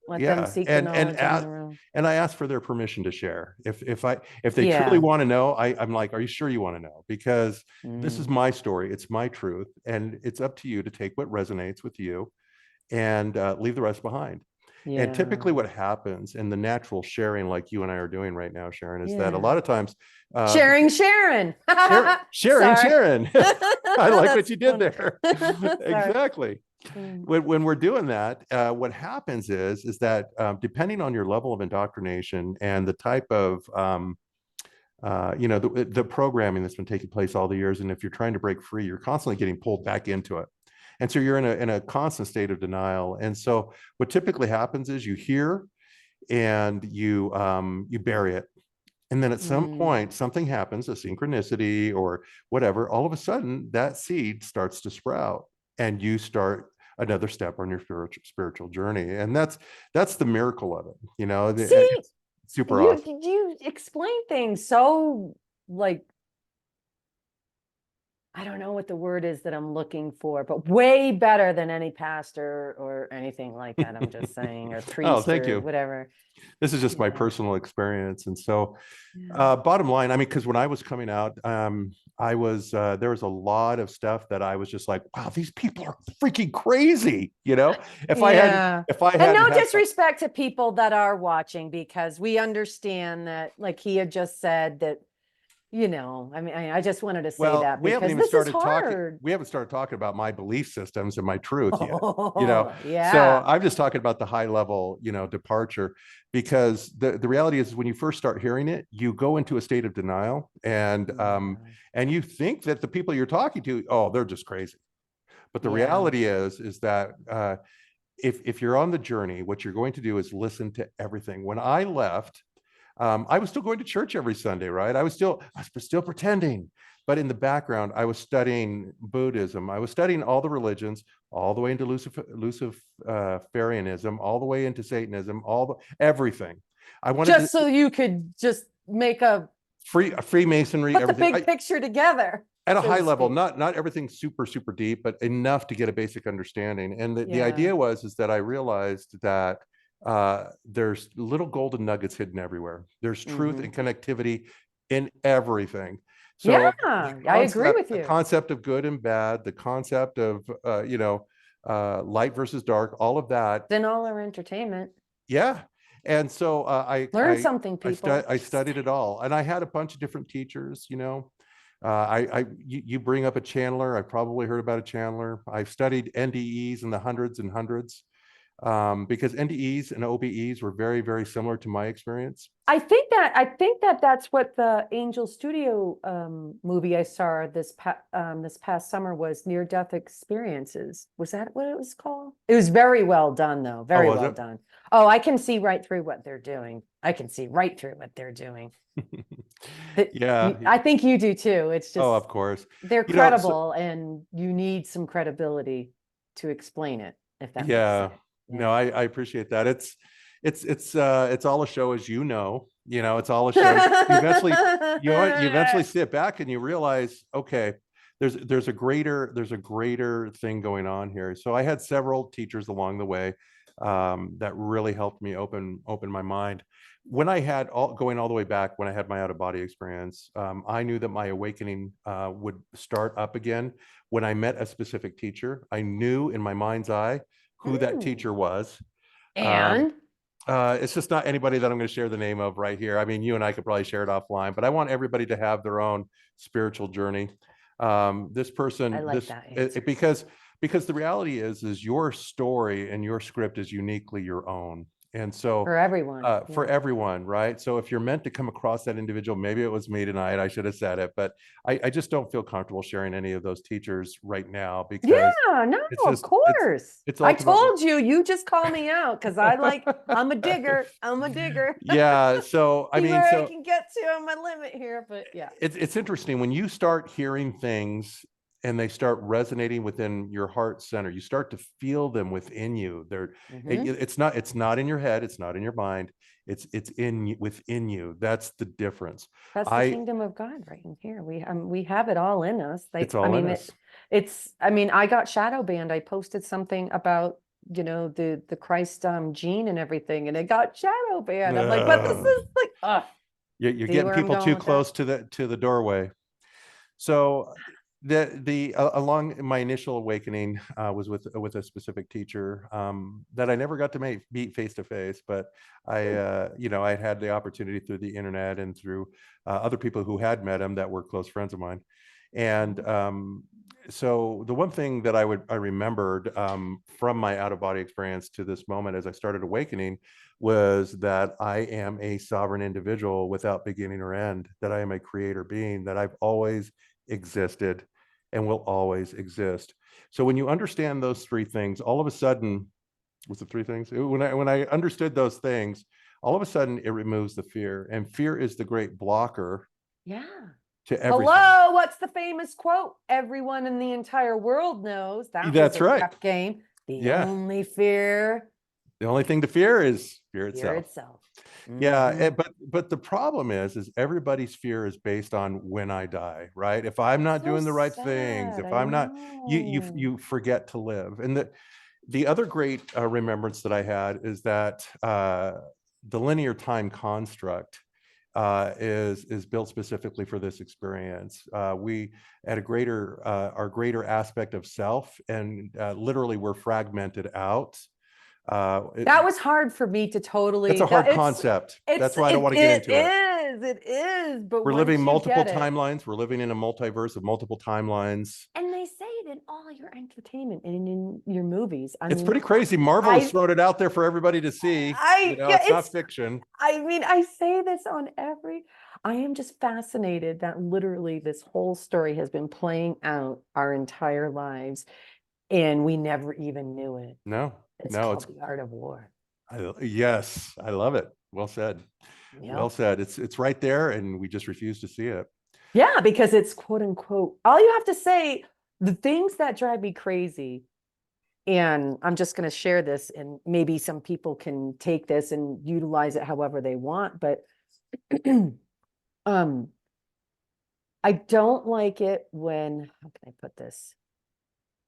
let them Yeah, seek the and knowledge on their own. I ask for their permission to share. If they truly Yeah. want to know, I'm like, are you sure you want to know? Because this is Mm, my story, it's my truth, and it's up to you to take what resonates with you and leave the rest behind. And yeah. typically, what happens in the natural sharing, like you and I are doing right now, Sharon, is that a Yeah. lot of times, Sharing Sharon. sharing, Sorry. Sharon. I like what That's you did funny. there. Sorry. Exactly. Mm, When we're doing that, what happens is that depending on your level of indoctrination and the type of the programming that's been taking place all the years, and if you're trying to break free, you're constantly getting pulled back into it, and so you're in a constant state of denial. And so what typically happens is you hear and you bury it, and then at some mm, point something happens, a synchronicity or whatever. All of a sudden, that seed starts to sprout, and you start another step on your spiritual journey. And that's the miracle of it. See, It's super you awesome. you explain things so, like, I don't know what the word is that I'm looking for, but way better than any pastor or anything like that. I'm just saying, or Oh, priest thank or you. whatever. This is just my Yeah. personal experience. And so Yeah. bottom line, I mean, because when I was coming out, I was there was a lot of stuff that I was just like, wow, these people are freaking crazy. If I hadn't Yeah. if I And hadn't no had that. disrespect to people that are watching, because we understand that, like he had just said, that, I mean, I just wanted to say Well, that because this is hard. we haven't started talking about my belief systems and my truth yet. Oh, So yeah. I'm just talking about the high level, departure, because the reality is when you first start hearing it, you go into a state of denial, Yeah. and you think that the people you're talking to, oh, they're just crazy. But the Yeah. reality is that if you're on the journey, what you're going to do is listen to everything. When I left, I was still going to church every Sunday, right? I was still pretending, but in the background, I was studying Buddhism. I was studying all the religions, all the way into Luciferianism, all the way into Satanism, everything. I wanted to Just so you could just Freemasonry, put the everything. big picture together, At a so high to level, speak. not everything super super deep, but enough to get a basic understanding. And the Yeah. idea is that I realized that there's little golden nuggets hidden everywhere. There's truth Hmm. and connectivity in everything. Yeah, So I agree with the you. concept of good and bad, the concept of light versus dark, all of that. Then all our entertainment. Yeah. And so Learn something, people. I Just studied it all, and I had a bunch of different teachers. You bring up a channeler. I probably heard about a channeler. I've studied NDEs in the hundreds and hundreds, because NDEs and OBEs were very, very similar to my experience. I think that that's what the Angel Studio movie I saw this past summer was, Near Death Experiences. Was that what it was called? It was very well done, though. Oh, Very was well it? done. Oh, I can see right through what they're doing. I can see right through what they're doing. Yeah. I think you do too. It's Oh, just of course. they're So credible, and you need some credibility to explain it, if that makes yeah, sense. no, Yeah. I appreciate that. It's all a show, as you know. It's all a show. You eventually sit back and you realize, okay, there's a greater thing going on here. So I had several teachers along the way that really helped me open my mind. When I had going all the way back, when I had my out of body experience, I knew that my awakening would start up again when I met a specific teacher. I knew in my mind's eye who that Hmm. teacher was. Um, And it's just not anybody that I'm going to share the name of right here. I mean, you and I could probably share it offline, but I want everybody to have their own spiritual journey. This I person, like that answer. because the reality is your story and your script is uniquely your own. And so For everyone. for Yeah. everyone, right? So if you're meant to come across that individual, maybe it was me tonight, I should have said it, but I just don't feel comfortable sharing any of those teachers right now because Yeah, no, it's of just course. it's I ultimately told you, you just call me out because I like, I'm a digger. I'm a digger. yeah. So I See mean, where I so can get to on my limit here, but yeah. it's interesting when you start hearing things and they start resonating within your heart center. You start to feel them within you. Hmm. It's not in your head. It's not in your mind. It's within you. That's the difference. That's the I kingdom of God right in here. We have it all in us. It's Like, I all in mean, us. I mean, I got shadow banned. I posted something about, the Christ gene and everything, and it got shadow banned. I'm like, but this Ugh. is like, You're see getting where I'm people going too with that? close to the doorway. So the along my initial awakening was with a specific teacher that I never got to meet face to face, but Hmm. I had the opportunity through the internet and through other people who had met him that were close friends of mine. And Mhm. so the one thing that I remembered from my out of body experience to this moment as I started awakening was that I am a sovereign individual without beginning or end, that I am a creator being, that I've always existed and will always exist. So when you understand those three things, all of a sudden, was it three things? When I understood those things, all of a sudden it removes the fear, and fear is the great blocker Yeah. to everything. Hello, what's the famous quote? Everyone in the entire world knows that was That's a right. rep game. The Yeah. only fear, The only thing to fear is fear fear itself. itself. Yeah, Hmm. but the problem is everybody's fear is based on when I die, right? If I'm not So doing the right things, sad. if I I'm not, know. you forget to live. And the other great remembrance that I had is that the linear time construct is built specifically for this experience. We at a greater our greater aspect of self, and literally we're fragmented out. Uh, it, That was hard for me to that's totally, a that hard concept. it's That's why I don't want to get into it. it is, but We're living once you multiple get it, timelines. We're living in a multiverse of multiple timelines. and they say it in all your entertainment and in your movies. I It's mean, pretty crazy. Marvel has I thrown it out there for everybody to see. yeah, It's not fiction. I mean, I say this on every, I am just fascinated that literally this whole story has been playing out our entire lives and we never even knew it. No, It's no, called the art of war. yes, I love it. Well said. Well Yep. said. It's right there, and we just refuse to see it. Yeah, because it's quote unquote, all you have to say, the things that drive me crazy, and I'm just going to share this, and maybe some people can take this and utilize it however they want, but um, I don't like it when, how can I put this?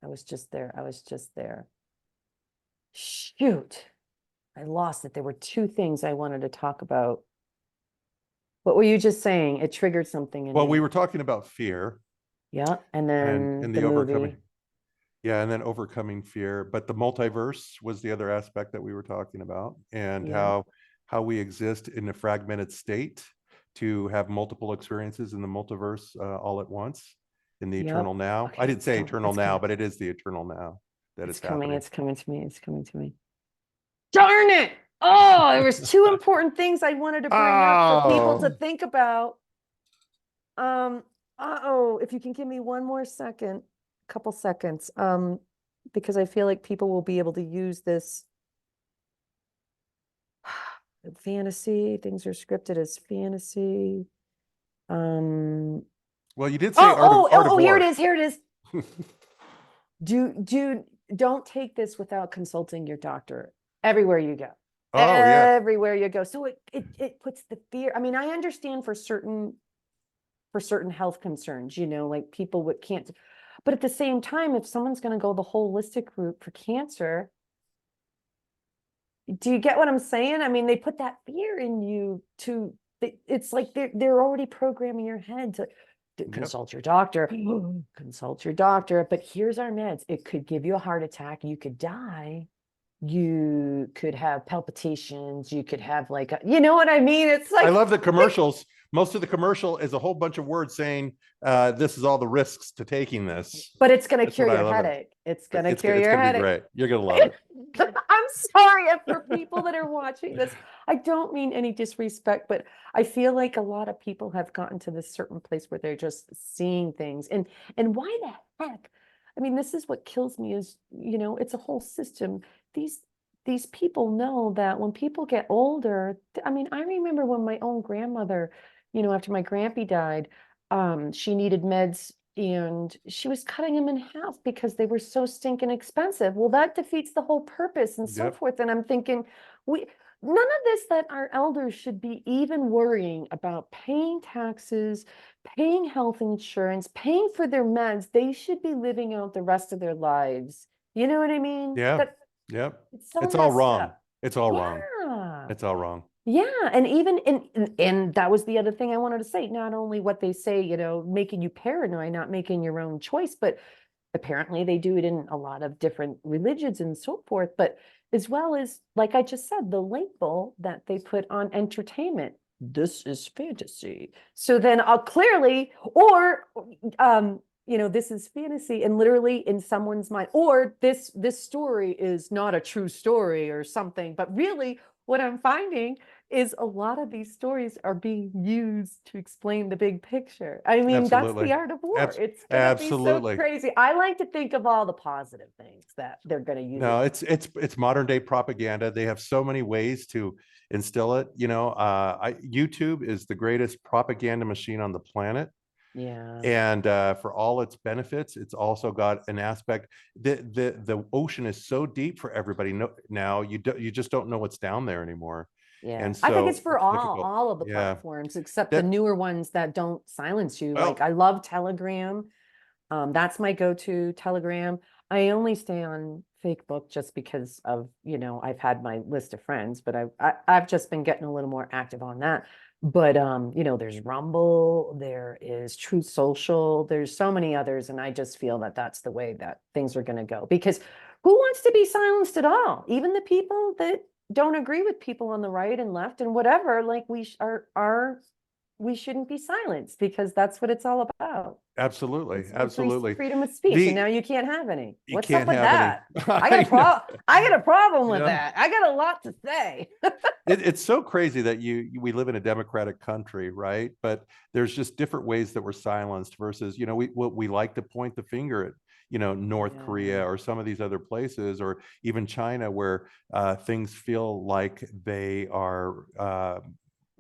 I was just there. I was just there. Shoot, I lost it. There were two things I wanted to talk about. What were you just saying? It triggered something in Well, we me. were talking about fear Yeah. And then and the the overcoming. movie. Yeah, and then overcoming fear. But the multiverse was the other aspect that we were talking about, and Yeah. how we exist in a fragmented state to have multiple experiences in the multiverse all at once in the Yep. eternal now. I Okay. didn't It's say coming. eternal It's now, coming. but it is the eternal now that It's it's coming. happening. It's coming to me. It's coming to me. Darn it. Oh, there was two important things I wanted to bring up for people to Oh, think about. Um, uh-oh, if you can give me one more second, couple seconds, because I feel like people will be able to use this fantasy, things are scripted as fantasy. Um, well, you did say art of here it war. is, here it is. Don't take this without consulting your doctor everywhere you go. Oh yeah. Everywhere you go. So it puts the fear. I mean, I understand for certain health concerns, like people with cancer. But at the same time, if someone's going to go the holistic route for cancer, do you get what I'm saying? I mean, they put that fear in you it's like they're already programming your head to Yep. consult your doctor, consult your doctor. But here's our meds. It could give you a heart attack. You could die. You could have palpitations. You could have like, you know what I mean? It's I like, love the commercials. Most of the commercial is a whole bunch of words saying this is all the risks to taking this. but it's going to That's cure what I your love it. headache. It's going to cure It's your gonna be headache. great. You're gonna love it. I'm sorry for people that are watching this. I don't mean any disrespect, but I feel like a lot of people have gotten to this certain place where they're just seeing things. And why the heck? I mean, this is what kills me is, it's a whole system. These people know that when people get older, I mean, I remember when my own grandmother, after my grampy died, she needed meds and she was cutting them in half because they were so stinking expensive. Well, that defeats the whole purpose and so Yep. forth. And I'm thinking, we none of this that our elders should be even worrying about paying taxes, paying health insurance, paying for their meds. They should be living out the rest of their lives. You know what I mean? Yeah. That Yep. it's so It's all messed wrong. up. It's all wrong. Yeah. It's all wrong. Yeah, and even and that was the other thing I wanted to say. Not only what they say, making you paranoid, not making your own choice, but apparently they do it in a lot of different religions and so forth. But as well as, like I just said, the label that they put on entertainment. This is fantasy. So then I'll clearly, or this is fantasy, and literally in someone's mind, or this story is not a true story or something. But really, what I'm finding is a lot of these stories are being used to explain the big picture. I mean, that's Absolutely. the art of war. It's gonna be so Absolutely. crazy. I like to think of all the positive things that they're gonna use No, it. it's modern day propaganda. They have so many ways to instill it. YouTube is the greatest propaganda machine on the planet. Yeah, And for all its benefits, it's also got an aspect. The ocean is so deep for everybody now. You just don't know what's down there anymore, yeah. and I think it's so for it's all difficult. all of the Yeah, platforms except the that newer ones that don't silence you. Like well, I love Telegram. That's my go-to Telegram. I only stay on Facebook just because of, I've had my list of friends, but I've just been getting a little more active on that. But there's Rumble, there is Truth Social, there's so many others, and I just feel that that's the way that things are going to go. Because who wants to be silenced at all? Even the people that don't agree with people on the right and left and whatever, like we shouldn't be silenced because that's what it's all about. absolutely, It's absolutely. freedom of speech, and now The you can't have any. You What's up can't with have any. that? I know. I got a problem with Yeah. that. I got a lot to say. It's so crazy that we live in a democratic country, right? But there's just different ways that we're silenced versus, we like to point the finger at, North Yeah, Korea or some of these other places, or even China, where things feel like they are,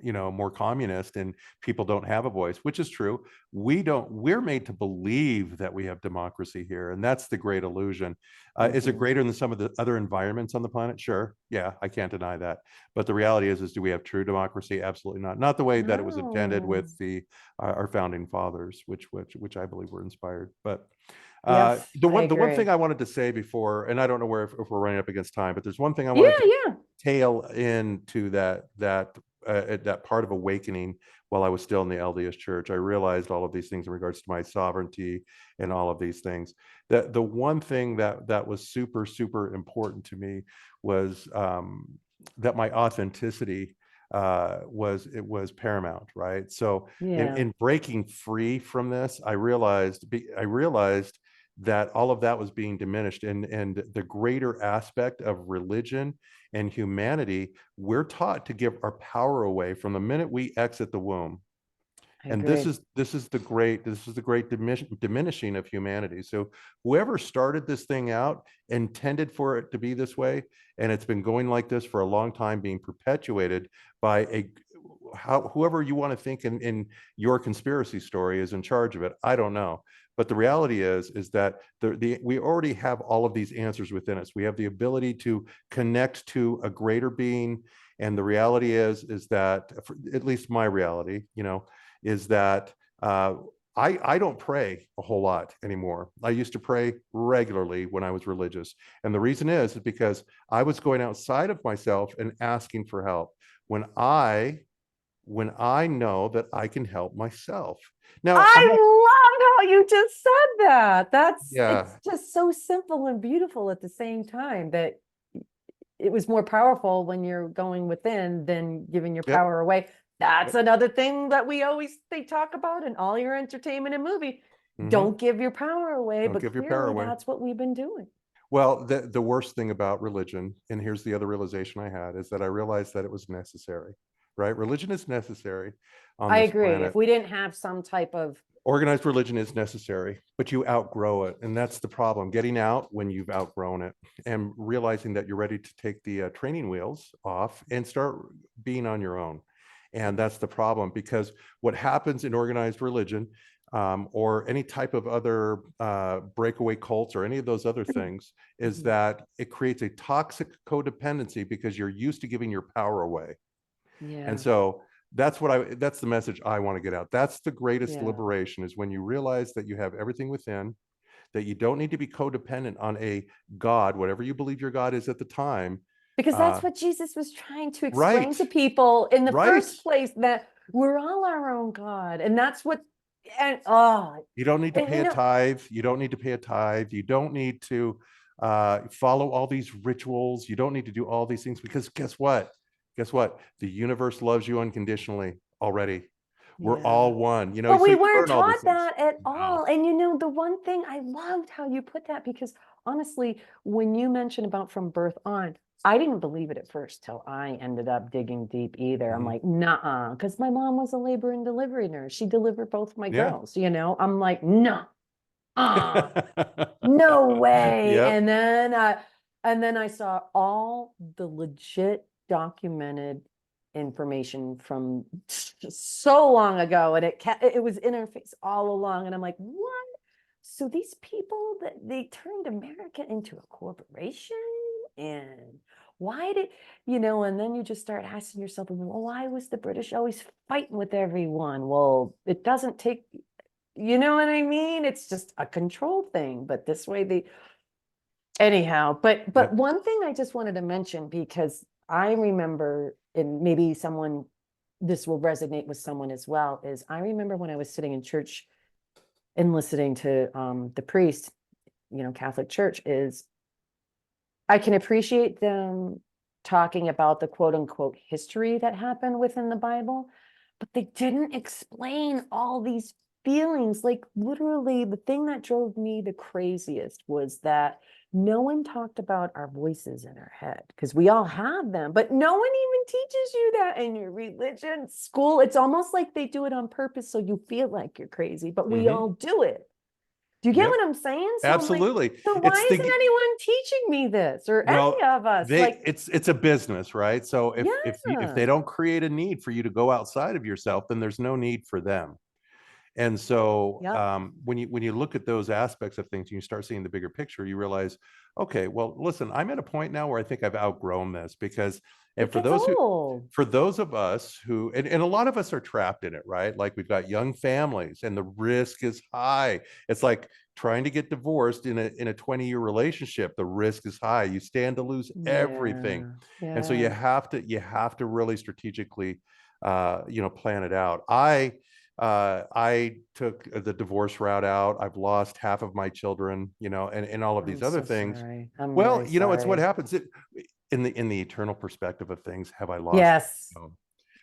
more communist and people don't have a voice, which is true. We're made to believe that we have democracy here. And that's the great illusion. Is it mhm. greater than some of the other environments on the planet? Sure. Yeah, I can't deny that. But the reality is do we have true democracy? Absolutely not. Not the way that it was intended No. with our founding fathers, which I believe were inspired. But Yes, the I one thing agree. I wanted to say before, and I don't know if we're running up against time, but there's one thing I Yeah, wanted to yeah. tail into that part of awakening while I was still in the LDS church. I realized all of these things in regards to my sovereignty and all of these things. That the one thing that was super, super important to me was that my authenticity was paramount, right? So Yeah, in breaking free from this, I realized that all of that was being diminished, and the greater aspect of religion and humanity, we're taught to give our power away from the minute we exit the womb. I And this agree. is the great diminishing of humanity. So whoever started this thing out intended for it to be this way, and it's been going like this for a long time, being perpetuated by whoever you want to think in your conspiracy story is in charge of it. I don't know. But the reality is that we already have all of these answers within us. We have the ability to connect to a greater being. And the reality is that, at least my reality, is that I don't pray a whole lot anymore. I used to pray regularly when I was religious. And the reason is because I was going outside of myself and asking for help when I know that I can help myself. Now, I'm not, I love how you just said that. It's yeah, just so simple and beautiful at the same time that it was more powerful when you're going within than giving your yep, power away. That's yep. another thing that they talk about in all your entertainment and movie. Hmm. Don't give your power away, Don't but give your power clearly away. that's what we've been doing. Well, the worst thing about religion, and here's the other realization I had, is that I realized that it was necessary, right? Religion is necessary on I this agree. If planet. we didn't have some type of, Organized religion is necessary, but you outgrow it. And that's the problem, getting out when you've outgrown it and realizing that you're ready to take the training wheels off and start being on your own. And that's the problem, because what happens in organized religion, or any type of other breakaway cults or any of those other things, is Mhm. that it creates a toxic codependency because you're used to giving your power away. And Yeah, so that's the message I want to get out. That's the greatest yeah. liberation, is when you realize that you have everything within, that you don't need to be codependent on a God, whatever you believe your God is at the time. Because Uh, that's what Jesus was trying to explain right, to people in the right. first place, that we're all our own God. And that's what, and oh, You don't need to and pay a tithe. You don't need to pay a tithe. You don't need to follow all these rituals. You don't need to do all these things, because guess what? Guess what? The universe loves you unconditionally already. We're yeah. all one, But so we you weren't learn all these taught things. that at No. all. And you know, the one thing I loved how you put that, because honestly, when you mentioned about from birth on, I didn't believe it at first till I ended up digging deep either. I'm Mhm. like, nah, because my mom was a labor and delivery nurse. She delivered both my Yeah. girls, you know. I'm like, no, no way. Yep. And then I saw all the legit documented information from so long ago, and it was in our face all along. And I'm like, what? So these people, that they turned America into a corporation, and why did, you know, and then you just start asking yourself, well, why was the British always fighting with everyone? Well, it doesn't take, you know what I mean? It's just a control thing. But this way they, anyhow, but Yep. one thing I just wanted to mention, because I remember, and maybe someone, this will resonate with someone as well, is I remember when I was sitting in church and listening to the priest, you know, Catholic Church, is I can appreciate them talking about the quote unquote history that happened within the Bible, but they didn't explain all these feelings. Like, literally, the thing that drove me the craziest was that no one talked about our voices in our head, because we all have them, but no one even teaches you that in your religion school. It's almost like they do it on purpose so you feel like you're crazy, but we Hmm. all do it. Do you get Yep. what I'm saying? So I'm like, Absolutely. so why It's isn't the anyone teaching me this, or any Well, of us? they Like, it's a business, right? So if they yeah, don't create a need for you to go outside of yourself, then there's no need for them. And so yep, when you look at those aspects of things and you start seeing the bigger picture, you realize, okay, well, listen, I'm at a point now where I think I've outgrown this, because, and it gets old. for those of us who, and a lot of us are trapped in it, right? Like, we've got young families and the risk is high. It's like trying to get divorced in a 20-year relationship. The risk is high. You stand to lose everything. Yeah, And so yeah, you have to really strategically plan it out. I took the divorce route out. I've lost half of my children, and all of these I'm other so things. sorry. I'm Well, really it's what sorry. happens. In the eternal perspective of things, have I lost? Yes, No.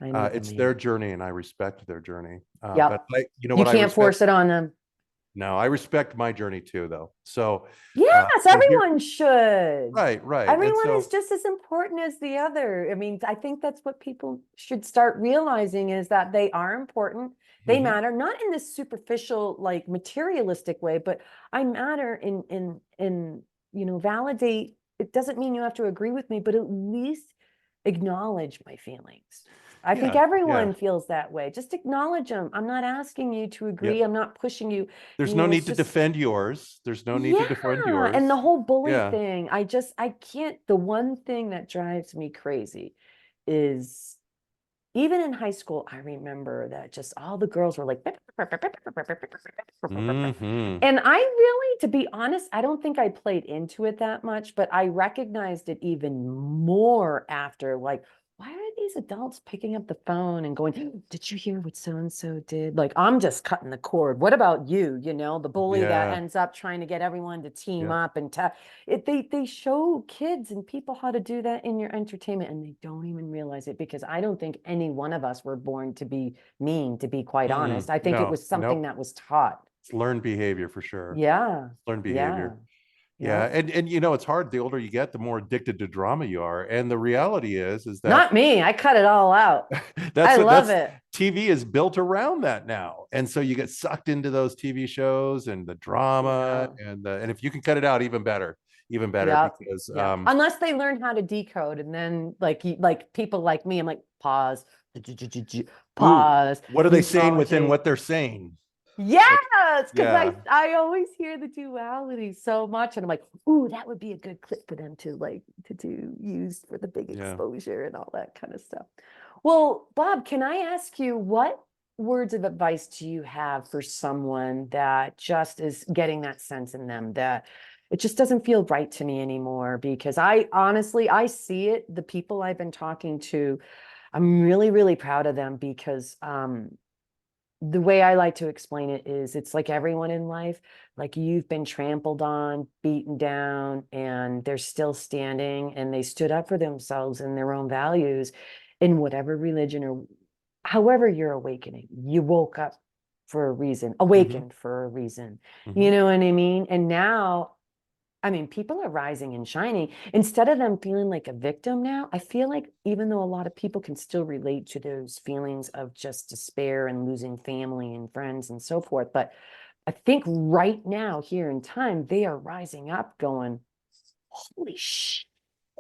I know what you It's their mean. journey, and I respect their journey. But Yep, you know you what I can't respect? force it on them. No, I respect my journey too, though. So, Yes, here, everyone should. right, right, and Everyone is so. just as important as the other. I mean, I think that's what people should start realizing, is that they are important. They Mhm. matter, not in this superficial, like materialistic way, but I matter in, you know, validate. It doesn't mean you have to agree with me, but at least acknowledge my feelings. I think Yeah, yeah. everyone feels that way. Just acknowledge them. I'm not asking you to agree. Yep. I'm not pushing you. There's You no know, it's need to just, defend yours. There's no need to defend yeah. And the yours. whole bully Yeah. thing, I can't, the one thing that drives me crazy is, even in high school, I remember that just all the girls were like, Hmm. and I really, to be honest, I don't think I played into it that much, but I recognized it even more after, like, why are these adults picking up the phone and going, did you hear what so and so did? Like, I'm just cutting the cord. What about you? You know, the bully that Yeah. ends up trying to get everyone to team Yeah. up and they show kids and people how to do that in your entertainment, and they don't even realize it, because I don't think any one of us were born to be mean, to be quite honest. I think it No, was something nope. that was taught. It's learned behavior for sure. Yeah, Learned yeah, behavior. Yeah, Yep. and you know, it's hard. The older you get, the more addicted to drama you are. And the reality is that Not me. I cut it all out. I love that's it. TV is built around that now. And so you get sucked into those TV shows and the drama, Yeah. and if you can cut it out, even better, Yep. because Yep. Unless they learn how to decode, and then like people like me, I'm like, pause, ooh, pause, what are they saying within neutrology. what they're saying? Like, Yes, because yeah, I always hear the duality so much, and I'm like, ooh, that would be a good clip for them to like to do use for the big yeah. exposure and all that kind of stuff. Well, Bob, can I ask you what words of advice do you have for someone that just is getting that sense in them that it just doesn't feel right to me anymore? Because I honestly, I see it, the people I've been talking to, I'm really, really proud of them because the way I like to explain it is it's like everyone in life, like you've been trampled on, beaten down, and they're still standing and they stood up for themselves and their own values in whatever religion or however you're awakening. You woke up for a reason, Hmm. awakened for a reason. You Hmm. know what I mean? And now I mean, people are rising and shining. Instead of them feeling like a victim now, I feel like even though a lot of people can still relate to those feelings of just despair and losing family and friends and so forth, but I think right now, here in time, they are rising up going, holy shit,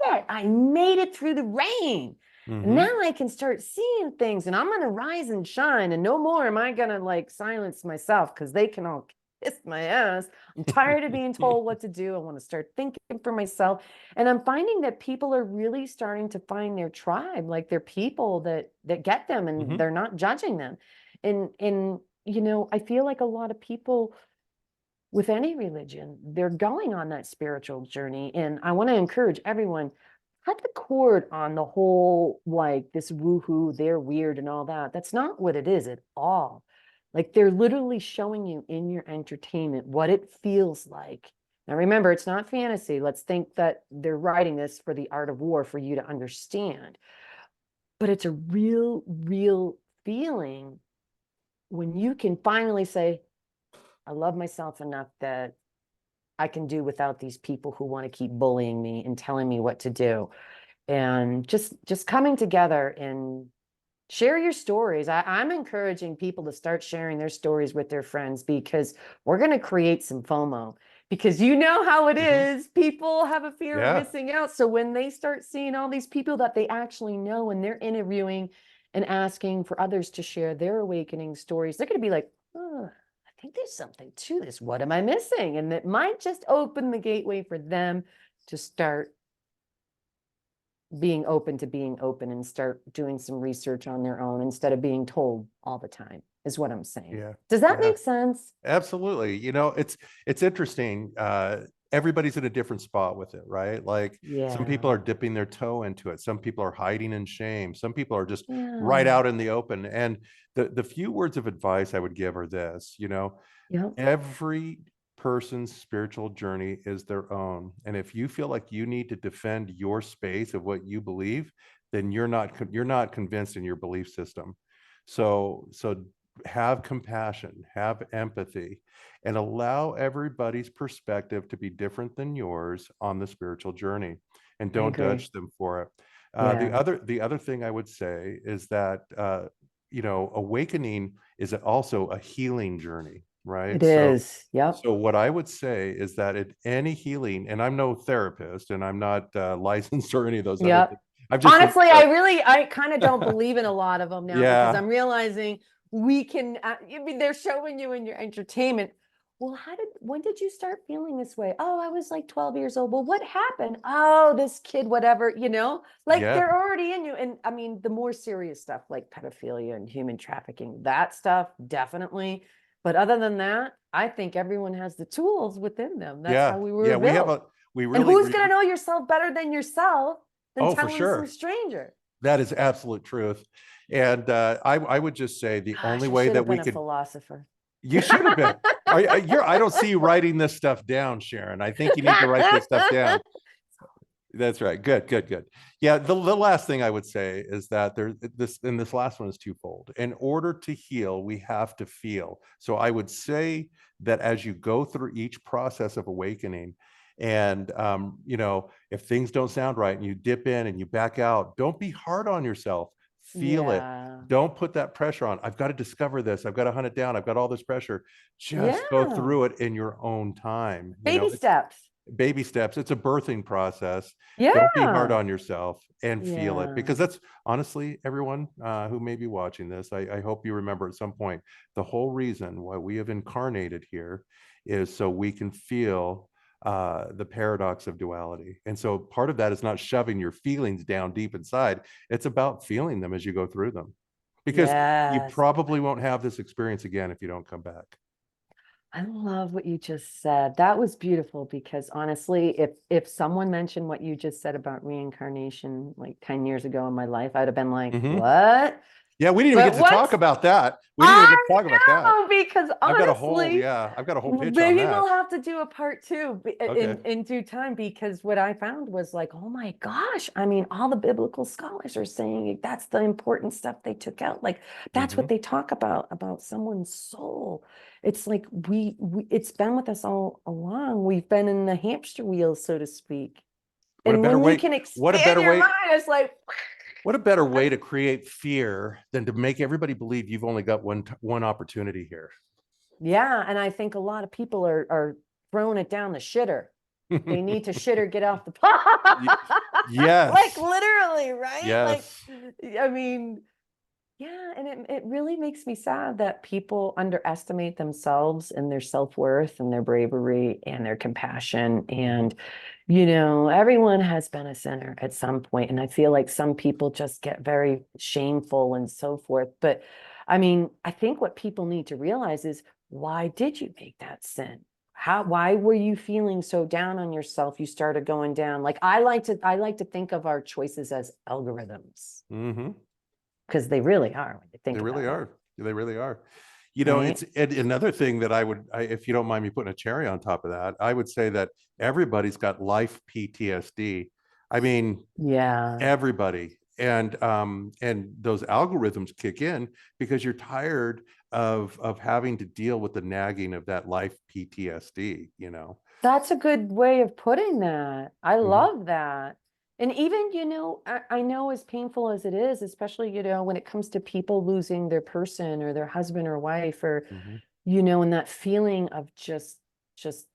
I made it through the rain. And Hmm. now I can start seeing things and I'm going to rise and shine. And no more am I going to like silence myself because they can all kiss my ass. I'm tired of being told what to do. I want to start thinking for myself. And I'm finding that people are really starting to find their tribe, like they're people that get them and Hmm. they're not judging them. And you know, I feel like a lot of people with any religion, they're going on that spiritual journey. And I want to encourage everyone, cut the cord on the whole, like this woohoo, they're weird and all that. That's not what it is at all. Like they're literally showing you in your entertainment what it feels like. Now, remember, it's not fantasy. Let's think that they're writing this for the art of war for you to understand. But it's a real, real feeling when you can finally say, I love myself enough that I can do without these people who want to keep bullying me and telling me what to do. And just coming together and share your stories. I'm encouraging people to start sharing their stories with their friends because we're going to create some FOMO. Because you know how it Hmm. is. People have a fear of Yeah, missing out. So when they start seeing all these people that they actually know and they're interviewing and asking for others to share their awakening stories, they're going to be like, oh, I think there's something to this. What am I missing? And that might just open the gateway for them to start being open and start doing some research on their own instead of being told all the time, is what I'm saying. yeah, Does that yeah. make sense? Absolutely. You know, it's interesting. Everybody's in a different spot with it, right? Like some people Yeah. are dipping their toe into it. Some people are hiding in shame. Some people are just right Yeah. out in the open. And the few words of advice I would give are this, you know, Yep. every person's spiritual journey is their own. And if you feel like you need to defend your space of what you believe, then you're not convinced in your belief system. So have compassion, have empathy, and allow everybody's perspective to be different than yours on the spiritual journey, and I don't agree. judge them for it. The Yeah. other thing I would say is that awakening is also a healing journey, It right? So is. Yep. so what I would say is that at any healing, and I'm no therapist, and I'm not licensed or any of those other things. Yep. I've just looked Honestly, it I kind of don't believe in a lot of them now because yeah, I'm realizing we can, I mean, they're showing you in your entertainment. Well, when did you start feeling this way? Oh, I was like 12 years old. Well, what happened? Oh, this kid, whatever, like yeah, they're already in you. And I mean, the more serious stuff like pedophilia and human trafficking, that stuff, definitely. But other than that, I think everyone has the tools within them. That's yeah, how we were yeah. built. We And really, who's going to know yourself better than yourself than oh, for telling some sure. stranger? That is absolute truth. And I would just say the only Gosh, I way should that have we been a could, philosopher. you should have been. I don't see you writing this stuff down, Sharon. I think you need to write this stuff down. That's right. Good, good, good. Yeah, the last thing I would say is that this last one is twofold. In order to heal, we have to feel. So I would say that as you go through each process of awakening, And if things don't sound right and you dip in and you back out, don't be hard on yourself. Feel it. Yeah. Don't put that pressure on. I've got to discover this. I've got to hunt it down. I've got all this pressure. Just go Yeah. through it in your own time. Baby It's steps. baby steps. It's a birthing process. Don't be hard Yeah. on yourself and feel it, Yeah. because that's honestly, everyone who may be watching this, I hope you remember at some point, the whole reason why we have incarnated here is so we can feel the paradox of duality. And so part of that is not shoving your feelings down deep inside. It's about feeling them as you go through them, because you Yes. probably won't have this experience again if you don't come back. I love what you just said. That was beautiful because honestly, if someone mentioned what you just said about reincarnation like 10 years ago in my life, I'd have been like, Mhm. what? Yeah, we didn't even But get to talk once about that. We didn't even I get to talk about that. know, because honestly, I've got a whole pitch on maybe that. we'll have to do a part two Okay. in due time, because what I found was like, oh my gosh, I mean, all the biblical scholars are saying that's the important stuff they took out. Like that's what Mhm. they talk about someone's soul. It's like it's been with us all along. We've been in the hamster wheel, so to speak. What a And better when you way, can what a expand better your way, mind, it's like, what a better way to create fear than to make everybody believe you've only got one opportunity here. yeah. And I think a lot of people are throwing it down the shitter. They need to shit or get off the pot. Like Yes. literally, right? Like, Yes. I mean, yeah, and it really makes me sad that people underestimate themselves and their self-worth and their bravery and their compassion. Mhm. And, everyone has been a sinner at some point, and I feel like some people just get very shameful and so forth. But I mean, I think what people need to realize is, why did you make that sin? Why were you feeling so down on yourself? You started going down. Like I like to think of our choices as algorithms, Mhm. because they really are when you They think really about it, are. They really are. right? It's another thing that if you don't mind me putting a cherry on top of that, I would say that everybody's got life PTSD. I mean, Yeah, everybody. And those algorithms kick in because you're tired of having to deal with the nagging of that life PTSD. that's a good way of putting that. I Mhm. love that. And even, I know as painful as it is, especially, when it comes to people losing their person or their husband or wife, or, Mhm. and that feeling of just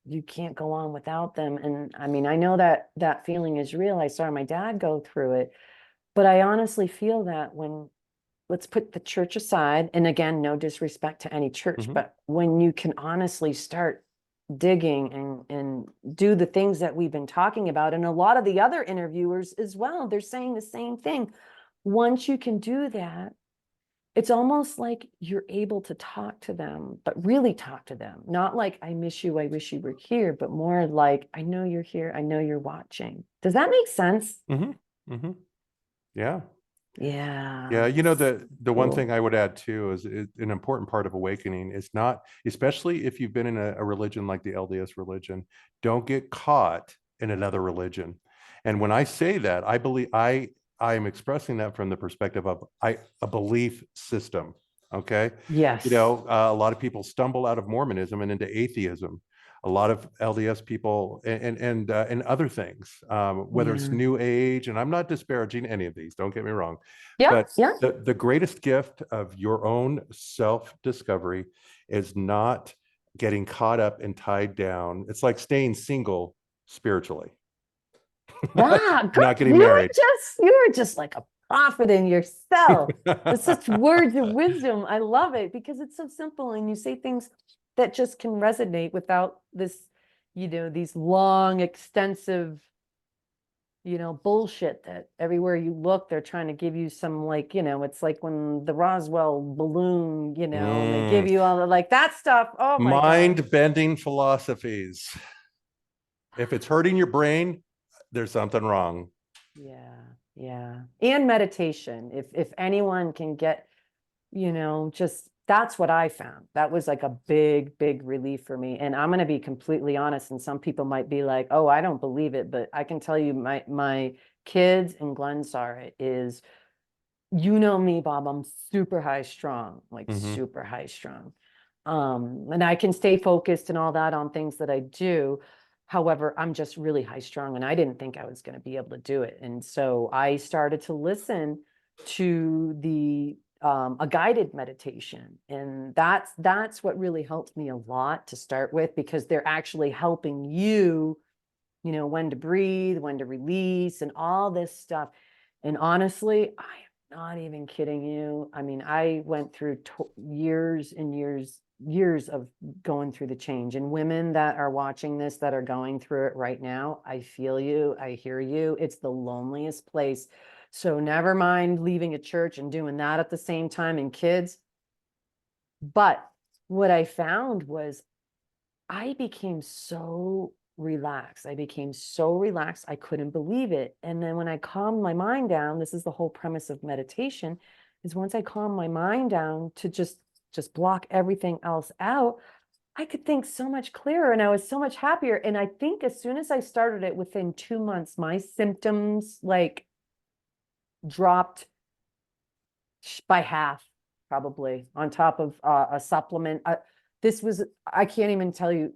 you can't go on without them. And I mean, I know that that feeling is real. I saw my dad go through it, but I honestly feel that when, let's put the church aside, and again, no disrespect to any church, Mhm. but when you can honestly start digging and do the things that we've been talking about, and a lot of the other interviewers as well, they're saying the same thing. Once you can do that, it's almost like you're able to talk to them, but really talk to them. Not like, I miss you, I wish you were here, but more like, I know you're here, I know you're watching. Does that make sense? Mhm. Mhm. Yeah. Yeah, Yeah, it's the one thing cool. I would add too is an important part of awakening is not, especially if you've been in a religion like the LDS religion, don't get caught in another religion. And when I say that, I am expressing that from the perspective of a belief system. Okay, Yes. a lot of people stumble out of Mormonism and into atheism. A lot of LDS people and other things, whether it's Yeah. New Age, and I'm not disparaging any of these. Don't get me wrong, Yeah. but Yeah. the greatest gift of your own self-discovery is not getting caught up and tied down. It's like staying single spiritually, Yeah, good. not getting married. You were just like a prophet in yourself. With such words of wisdom. I love it because it's so simple and you say things that just can resonate without this, these long, extensive, bullshit that everywhere you look, they're trying to give you some, like, it's like when the Roswell balloon, and they give Mm, you all the like that stuff. Oh my gosh. mind-bending philosophies. If it's hurting your brain, there's something wrong. Yeah, yeah. And meditation. If anyone can get, just that's what I found. That was like a big, big relief for me. And I'm going to be completely honest. And some people might be like, "Oh, I don't believe it," but I can tell you, my kids and Glenn saw it. Is, me, Bob. I'm super high strong, like Mhm. super high strong. And I can stay focused and all that on things that I do. However, I'm just really high strung and I didn't think I was going to be able to do it. And so I started to listen to a guided meditation. And that's what really helped me a lot to start with, because they're actually helping you, when to breathe, when to release, and all this stuff. And honestly, I am not even kidding you. I mean, I went through years and years of going through the change. And women that are watching this, that are going through it right now, I feel you, I hear you. It's the loneliest place. So never mind leaving a church and doing that at the same time, and kids. But what I found was I became so relaxed. I became so relaxed. I couldn't believe it. And then when I calmed my mind down, this is the whole premise of meditation, is once I calmed my mind down to just block everything else out, I could think so much clearer and I was so much happier. And I think as soon as I started it, within 2 months, my symptoms like dropped by half, probably, on top of a supplement. I can't even tell you,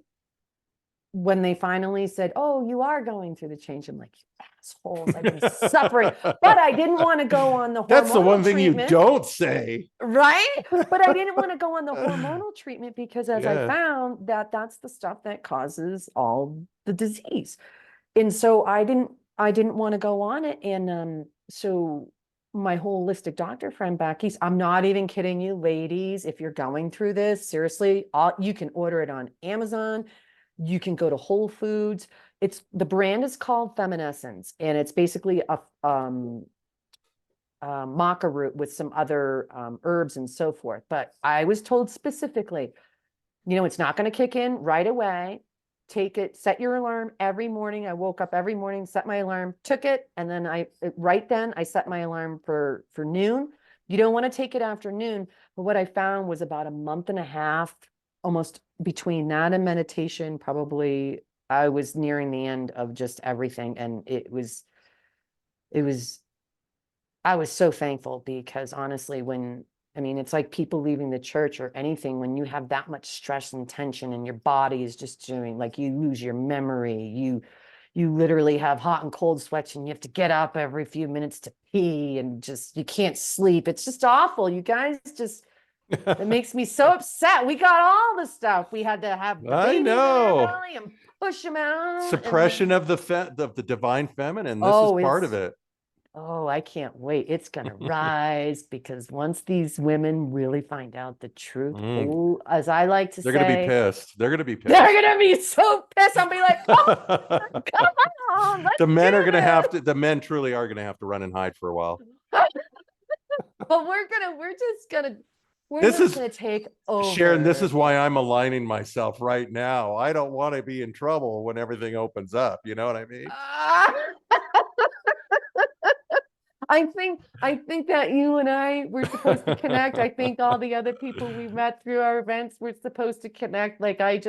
when they finally said, "Oh, you are going through the change," I'm like, "You assholes, I've been suffering." But I didn't want to go on the That's the hormonal one thing you treatment. don't say. Right? But I didn't want to go on the hormonal treatment because, as I Yeah. found, that's the stuff that causes all the disease. And so I didn't want to go on it. And so my holistic doctor friend Becky's, I'm not even kidding you, ladies, if you're going through this, seriously, you can order it on Amazon. You can go to Whole Foods. The brand is called Feminescence, and it's basically a maca root with some other herbs and so forth. But I was told specifically, it's not going to kick in right away. Take it, set your alarm every morning. I woke up every morning, set my alarm, took it, and then right then I set my alarm for noon. You don't want to take it after noon. But what I found was about a month and a half, almost, between that and meditation, probably I was nearing the end of just everything. And it was I was so thankful, because honestly, it's like people leaving the church or anything, when you have that much stress and tension and your body is just doing, like, you lose your memory, you literally have hot and cold sweats and you have to get up every few minutes to pee, and just, you can't sleep. It's just awful. You guys just, it makes me so upset. We got all the stuff. We had to have the I babies in our know. belly and push them out. Suppression of the divine feminine. This is Oh, part of it's it. Oh, I can't wait. It's going to rise, because once these women really find out the truth, Mm. oh, as I like to They're going to be say, pissed. They're going to be they're pissed. going to be so pissed. I'll be like, come on, let's The men are going to have do to, the men truly are going to have to run and hide for a while. this. But we're This just is, gonna take Sharon, this is over. why I'm aligning myself right now. I don't want to be in trouble when everything opens up. You know what I mean? Ah! I think that you and I were supposed to connect. I think all the other people we met through our events were supposed to connect. Like, it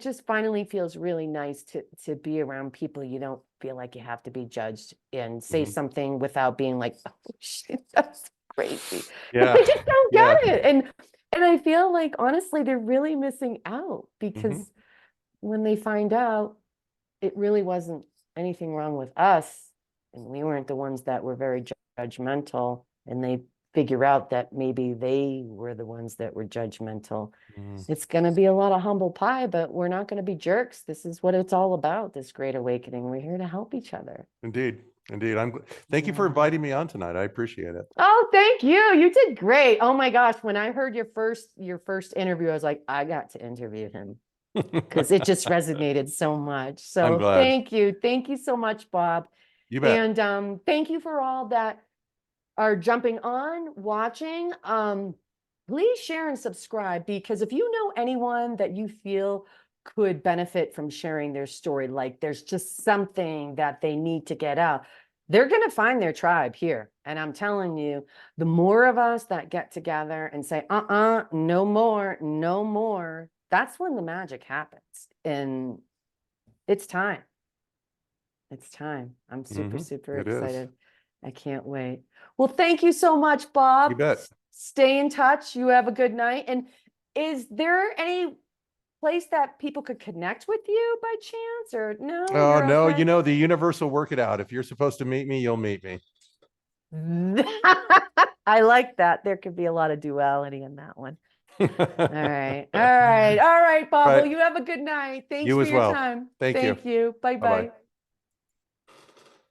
just finally feels really nice to be around people you don't feel like you have to be judged and say Mhm. something without being like, "Oh shit, that's crazy." Because Yeah. they just don't Yeah. get it. And I feel like, honestly, they're really missing out, Mhm. because when they find out, it really wasn't anything wrong with us, and we weren't the ones that were very judgmental, and they figure out that maybe they were the ones that were judgmental. Mm. It's going to be a lot of humble pie, but we're not going to be jerks. This is what it's all about, this great awakening. We're here to help each other. Indeed. Indeed. Thank you for Yeah. inviting me on tonight. I appreciate it. Oh, thank you. You did great. Oh my gosh. When I heard your first interview, I was like, I got to interview him, because it just resonated so much. I'm So glad. thank you. Thank you so much, Bob. You bet. And thank you for all that are jumping on, watching. Please share and subscribe, because if you know anyone that you feel could benefit from sharing their story, like there's just something that they need to get out, they're going to find their tribe here. And I'm telling you, the more of us that get together and say, no more, no more, that's when the magic happens. And it's time. It's time. I'm super, Mhm. super It is. excited. I can't wait. Well, thank you so much, You Bob. bet. Stay in touch. You have a good night. And is there any place that people could connect with you by chance, or no, Oh you're no, you okay? know, the universe will work it out. If you're supposed to meet me, you'll meet me. I like that. There could be a lot of duality in that one. All All right. All right. All right, Bob. Well, right. you have a good night. Thanks You for as your well. time. Thank you. Thank you. Bye Bye-bye. bye.